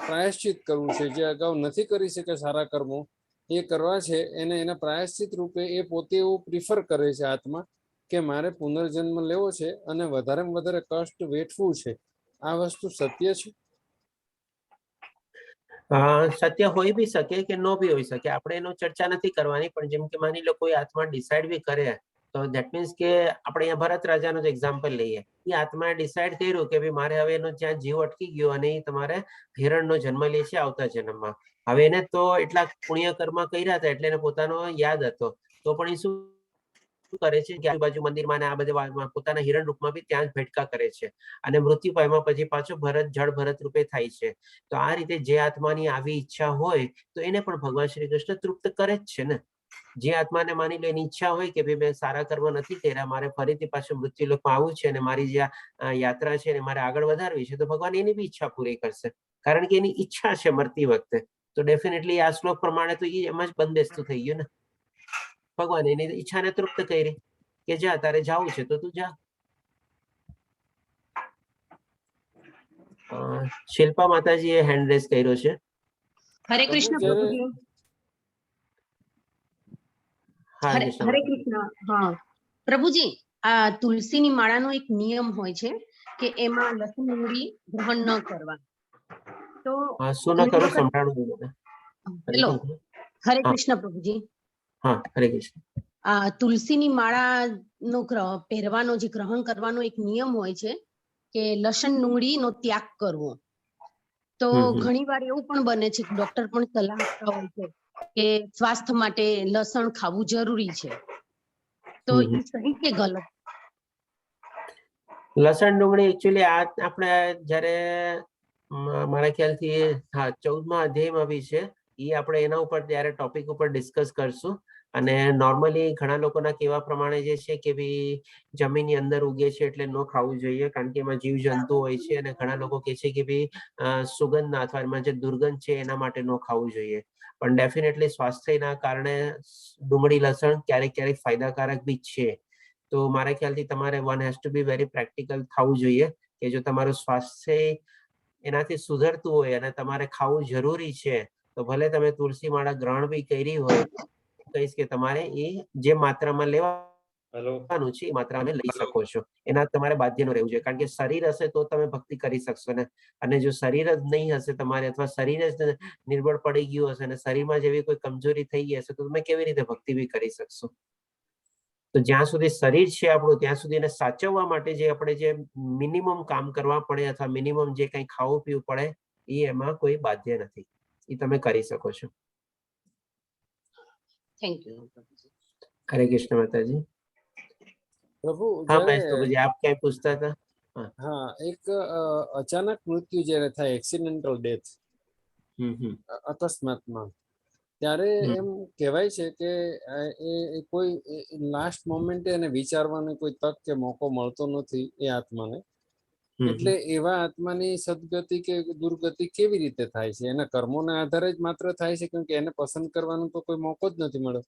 પ્રાયશ્ચિત કરવું છે, જે અગાઉ નથી કરી શકે સારા કર્મો એ કરવા છે એને એના પ્રાયશ્ચિત રૂપે એ પોતે એવું પ્રિફર કરે છે આત્મા કે મારે પુનર્જન્મ લેવો છે અને વધારેમાં વધારે કષ્ટ વેઠવું છે. આ વસ્તુ સત્ય છે? સત્ય હોઈ બી શકે કે ન બી હોઈ શકે, આપણે એનો ચર્ચા નથી કરવાની. પણ જેમ કે માની લો કોઈ આત્મા ડિસાઈડ બી કરે તો ધેટ મીન્સ કે આપણે અહીંયા ભરત રાજાનો જ એક્ઝામ્પલ લઈએ. એ આત્માએ ડિસાઈડ કર્યું કે ભાઈ મારે હવે એનો જ્યાં જીવ અટકી ગયો અને એ તમારે હિરણનો જન્મ લે છે આવતા જન્મમાં. હવે એને તો એટલા પુણ્ય કર્મ કર્યા હતા એટલે એને પોતાનો યાદ હતો, તો પણ એ શું કરે છે કે આજુબાજુ મંદિરમાં આ બધા પોતાના હિરણ રૂપમાં બી ત્યાં જ ભેટકા કરે છે અને મૃત્યુ પામ્યા પછી પાછો જળ ભરત રૂપે થાય છે. તો આ રીતે જે આત્માની આવી ઈચ્છા હોય તો એને પણ ભગવાન શ્રી કૃષ્ણ તૃપ્ત કરે જ છે ને. જે આત્માને માની લો એની ઈચ્છા હોય કે ભાઈ મેં સારા કર્મ નથી કર્યા, મારે ફરીથી પાછું મૃત્યુલોકમાં આવવું છે અને મારી જે યાત્રા છે એને મારે આગળ વધારવી છે, તો ભગવાન એની બી ઈચ્છા પૂરી કરશે. કારણ કે એની ઈચ્છા છે મરતી વખતે. તો ડેફિનેટલી આ શ્લોક પ્રમાણે તો એ એમ જ બંધબેસતું થઈ ગયું ને. ભગવાન એની ઈચ્છાને તૃપ્ત કરી કે જા તારે જાવું છે તો તું જા. શિલ્પા માતાજીએ હેન્ડ રેઝ કર્યો છે. હરે કૃષ્ણ પ્રભુજી. હરે કૃષ્ણ. હા પ્રભુજી, આ તુલસીની માળાનો એક નિયમ હોય છે કે એમાં લસણ ડુંગળી ગ્રહણ ન કરવા. તો શું ન કરું સંભળાણું મને. હેલો, હરે કૃષ્ણ પ્રભુજી. હા હરે કૃષ્ણ. આ તુલસીની માળાનો પહેરવાનો જે ગ્રહણ કરવાનો એક નિયમ હોય છે કે લસણ ડુંગળીનો ત્યાગ કરવો. તો ઘણી વાર એવું પણ બને છે કે ડોક્ટર પણ સલાહ આપતા હોય છે કે સ્વાસ્થ્ય માટે લસણ ખાવું જરૂરી છે. તો એ સહી કે ગલત? લસણ ડુંગળી એકચ્યુઅલી આપણે જયારે મારા ખ્યાલથી 14મા અધ્યાયમાં બી છે, એ આપણે એના ઉપર ત્યારે ટોપિક ઉપર ડિસ્કસ કરશું. અને નોર્મલી ઘણા લોકોના કહેવા પ્રમાણે જે છે કે ભાઈ જમીનની અંદર ઉગે છે એટલે ન ખાવું જોઈએ કારણ કે એમાં જીવજંતુ હોય છે અને ઘણા લોકો કહે છે કે ભાઈ સુગંધ અથવા એમાં જે દુર્ગંધ છે એના માટે ન ખાવું જોઈએ. પણ ડેફિનેટલી સ્વાસ્થ્યના કારણે ડુંગળી લસણ ક્યારેક ક્યારેક ફાયદાકારક બી છે. તો મારા ખ્યાલથી તમારે one has to be very practical થવું જોઈએ કે જો તમારું સ્વાસ્થ્ય એનાથી સુધરતું હોય અને તમારે ખાવું જરૂરી છે તો ભલે તમે તુલસી માળા ગ્રહણ બી કરી હોય, કહીશ કે તમારે એ જે માત્રામાં લેવા છે એ માત્ર અમે લઈ શકો છો. એના તમારે બાધ્યનું રહેવું જોઈએ, કારણ કે શરીર હશે તો તમે ભક્તિ કરી શકશો ને. અને જો શરીર જ નહીં હશે તમારે, અથવા શરીર જ નિર્બળ પડી ગયું હશે અને શરીરમાં જેવી કોઈ કમજોરી થઈ ગઈ હશે તો તમે કેવી રીતે ભક્તિ બી કરી શકશો? તો જ્યાં સુધી શરીર છે આપણું ત્યાં સુધી એને સાચવવા માટે જે આપણે જે મિનિમમ કામ કરવા પડે અથવા મિનિમમ જે કંઈ ખાવું પીવું પડે એ એમાં કોઈ બાધ્ય નથી, એ તમે કરી શકો છો. Thank you. હરે કૃષ્ણ માતાજી. પ્રભુ હા જ્યારે મહેશ પ્રભુજી, આપ ક્યાંય પૂછતા હતા? હા, એક અચાનક મૃત્યુ જ્યારે થાય, એક્સિડેન્ટલ ડેથ, અકસ્માતમાં, ત્યારે એમ કહેવાય છે કે એ કોઈ લાસ્ટ મોમેન્ટે એને વિચારવાનો કોઈ તક કે મોકો મળતો નથી એ આત્માને. એટલે એવા આત્માની સદગતિ કે દુર્ગતિ કેવી રીતે થાય છે? એના કર્મોના આધારે જ માત્ર થાય છે, કેમ કે એને પસંદ કરવાનો તો કોઈ મોકો જ નથી મળ્યો.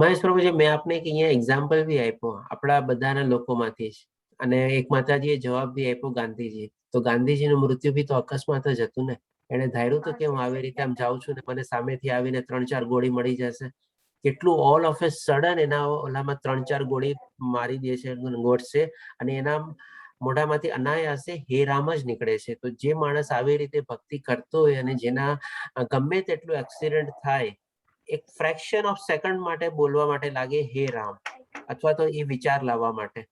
મહેશ પ્રભુજી, મેં આપને એક અહીંયા એક્ઝામ્પલ બી આપ્યો આપણા બધાના લોકોમાંથી જ, અને એક માતાજીએ જવાબ બી આપ્યો ગાંધીજી. તો ગાંધીજીનું મૃત્યુ બી તો અકસ્માત જ હતું ને. એને ધાર્યું તો કે હું આવી રીતે આમ જાઉં છું ને મને સામેથી આવીને 3-4 ગોળી મળી જશે. કેટલું ઓલ ઓફ એ સડન એના ઓલામાં 3-4 ગોળી મારી દે છે ગોડસે, અને એના મોઢામાંથી અનાયાસે હે રામ જ નીકળે છે. તો જે માણસ આવી રીતે ભક્તિ કરતો હોય અને જેના ગમે તેટલું એક્સિડન્ટ થાય, એક ફ્રેક્શન ઓફ સેકન્ડ માટે બોલવા માટે લાગે હે રામ, અથવા તો એ વિચાર લાવવા માટે,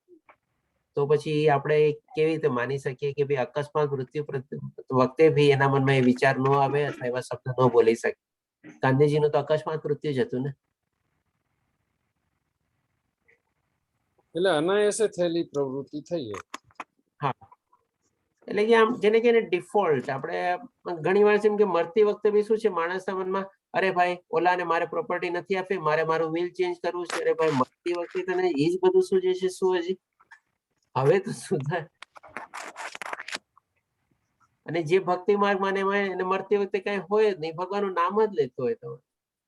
તો પછી આપણે કેવી રીતે માની શકીએ કે ભાઈ અકસ્માત મૃત્યુ વખતે બી એના મનમાં એ વિચાર ન આવે અથવા એવા શબ્દ ન બોલી શકે? ગાંધીજીનું તો અકસ્માત મૃત્યુ જ હતું ને. એટલે અનાયાસે થયેલી પ્રવૃત્તિ થઈ. હા, એટલે કે આમ જેને કે ડિફોલ્ટ આપણે ઘણી વાર છે કે મરતી વખતે બી શું છે માણસના મનમાં, અરે ભાઈ ઓલાને મારે પ્રોપર્ટી નથી આપી, મારે મારું વિલ ચેન્જ કરવું છે. અરે ભાઈ મરતી વખતે તને એ જ બધું શું જે છે શું હજી હવે તો સુધાર. અને જે ભક્તિ માર્ગ માને એને મરતી વખતે કઈ હોય જ નહીં, ભગવાનનું નામ જ લેતો હોય તો.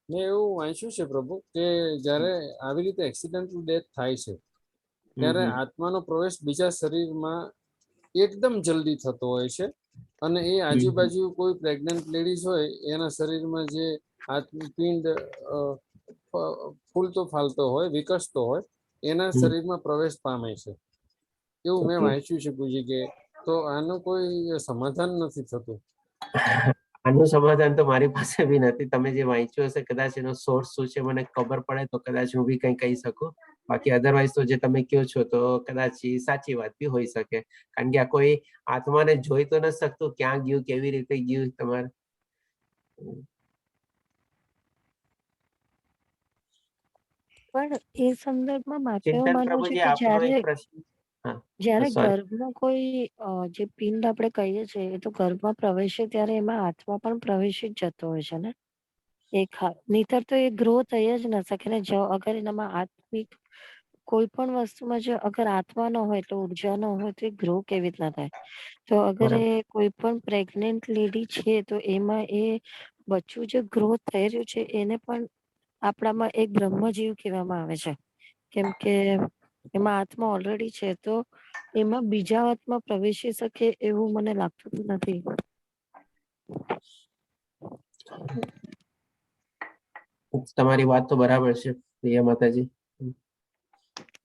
મેં એવું વાંચ્યું છે પ્રભુ કે જ્યારે આવી રીતે એક્સિડન્ટલ ડેથ થાય છે ત્યારે આત્માનો પ્રવેશ બીજા શરીરમાં એકદમ જલ્દી થતો હોય છે, અને એ આજુબાજુ કોઈ પ્રેગ્નન્ટ લેડીઝ હોય એના શરીરમાં જે પિંડ ફૂલતો ફાલતો હોય, વિકસતો હોય, એના શરીરમાં પ્રવેશ પામે છે, એવું મેં વાંચ્યું છે ગુરુજી. કે તો આનું કોઈ સમાધાન નથી થતું? આનું સમાધાન તો મારી પાસે બી નથી. તમે જે વાંચ્યું હશે કદાચ એનો સોર્સ શું છે મને ખબર પડે તો કદાચ હું બી કંઈ કહી શકું. બાકી અધરવાઇઝ તો જે તમે કહો છો તો કદાચ એ સાચી વાત બી હોઈ શકે, કારણ કે આ કોઈ આત્માને જોઈ તો નથી શકતું ક્યાં ગયું, કેવી રીતે ગયું. તમારે પણ એ સંદર્ભમાં મારે એવું ચિંતન માનવું છે પ્રભુજી, કે આપનો એક પ્રશ્ન. જ્યારે સોરી. ગર્ભમાં કોઈ જે પિંડ આપણે કહીએ છીએ એ તો ગર્ભમાં પ્રવેશે ત્યારે એમાં આત્મા પણ પ્રવેશી જ જતો હોય છે ને. નહીતર તો એ ગ્રો થઈ જ ન શકે ને. અગર એનામાં આત્મિક કોઈ પણ વસ્તુમાં જો અગર આત્મા ન હોય તો ઉર્જા ન હોય તો એ ગ્રો કેવી રીતના થાય? તો અગર એ કોઈ પણ પ્રેગ્નેન્ટ લેડી છે તો એમાં એ બચ્ચું જે ગ્રો થઈ રહ્યું છે એને પણ આપણામાં એક બ્રહ્મજીવ કહેવામાં આવે છે, કેમ કે એમાં આત્મા ઓલરેડી છે, તો એમાં બીજા આત્મા પ્રવેશી શકે એવું મને લાગતું નથી. તમારી વાત તો બરાબર છે પ્રિયા માતાજી.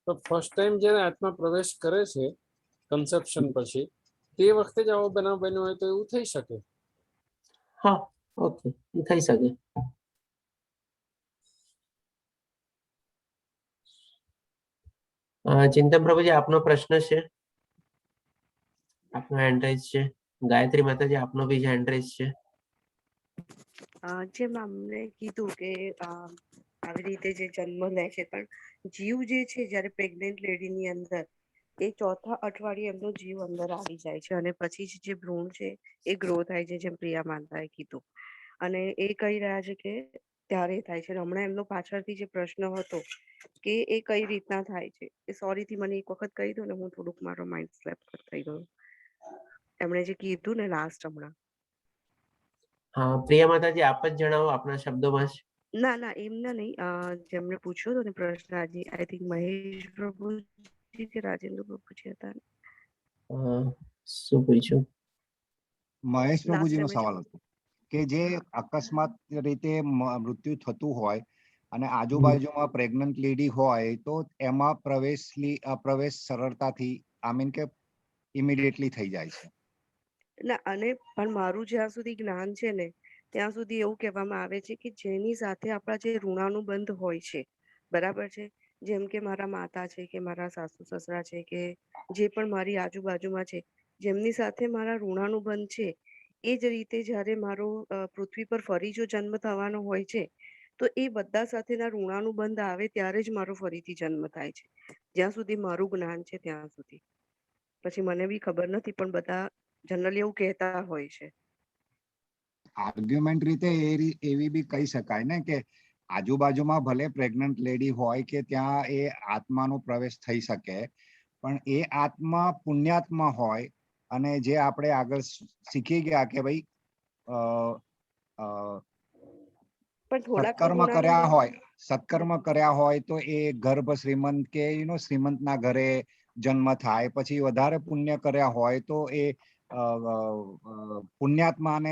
તો ફર્સ્ટ ટાઈમ જ્યારે આત્મા પ્રવેશ કરે છે કન્સેપ્શન પછી, તે વખતે જ આવો બનાવ બન્યો હોય તો એવું થઈ શકે? હા, ઓકે, એ થઈ શકે. ચિંતન પ્રભુજી, આપનો પ્રશ્ન છે, આપનો હેન્ડ રાઇઝ છે. ગાયત્રી માતાજી, આપનો બી હેન્ડ રાઇઝ છે. જેમ અમને કીધું કે આવી રીતે જે જન્મ લે છે, પણ જીવ જે છે જ્યારે પ્રેગ્નેન્ટ લેડીની અંદર એ ચોથા અઠવાડિયે એમનો જીવ અંદર આવી જાય છે, અને પછી જે ભ્રૂણ છે એ ગ્રો થાય છે, જેમ પ્રિયા માતાએ કીધું. અને એ કહી રહ્યા છે કે ત્યારે થાય છે. હમણાં એમનો પાછળથી જે પ્રશ્ન હતો કે એ કઈ રીતના થાય છે, એ સોરીથી મને એક વખત કહી દો ને, હું થોડુંક મારો માઇન્ડ સ્લેપ થઈ ગયો. એમણે જે કીધું ને લાસ્ટ હમણાં. હા, પ્રિયા માતાજી, આપ જ જણાવો આપના શબ્દોમાં જ. ના ના, એમના નહીં. જેમને પૂછ્યો હતો ને પ્રશ્ન આજે, આઈ થિંક મહેશ પ્રભુજી કે રાજેન્દ્ર પ્રભુજી હતા. શું પૂછ્યું? મહેશ પ્રભુજીનો ટાઈમે સવાલ હતો કે જે અકસ્માત રીતે મૃત્યુ થતું હોય અને આજુબાજુમાં પ્રેગ્નન્ટ લેડી હોય તો એમાં પ્રવેશ સરળતાથી આઈ મીન કે ઇમિડિયેટલી થઈ જાય છે. ના, અને પણ મારું જ્યાં સુધી જ્ઞાન છે ને ત્યાં સુધી એવું કહેવામાં આવે છે કે જેની સાથે આપણા જે ઋણાનુબંધ હોય છે, બરાબર છે, જેમ કે મારા માતા છે કે મારા સાસુ સસરા છે કે જે પણ મારી આજુબાજુમાં છે, જેમની સાથે મારા ઋણાનુબંધ છે, એ જ રીતે જ્યારે મારો પૃથ્વી પર ફરી જો જન્મ થવાનો હોય છે, તો એ બધા સાથેના ઋણાનુબંધ આવે ત્યારે જ મારો ફરીથી જન્મ થાય છે, જ્યાં સુધી મારું જ્ઞાન છે ત્યાં સુધી. પછી મને બી ખબર નથી, પણ બધા જનરલી એવું કહેતા હોય છે. આર્ગ્યુમેન્ટ રીતે એવી બી કહી શકાય ને કે આજુબાજુમાં ભલે પ્રેગ્નન્ટ લેડી હોય કે ત્યાં એ આત્માનો પ્રવેશ થઈ શકે, પણ એ આત્મા પુણ્યાત્મા હોય અને જે આપણે આગળ શીખી ગયા કે ભાઈ પણ થોડાક સત્કર્મ કર્યા હોય તો એ ગર્ભ શ્રીમંત કે શ્રીમંતના ઘરે જન્મ થાય, પછી વધારે પુણ્ય કર્યા હોય તો એ પુણ્યાત્માને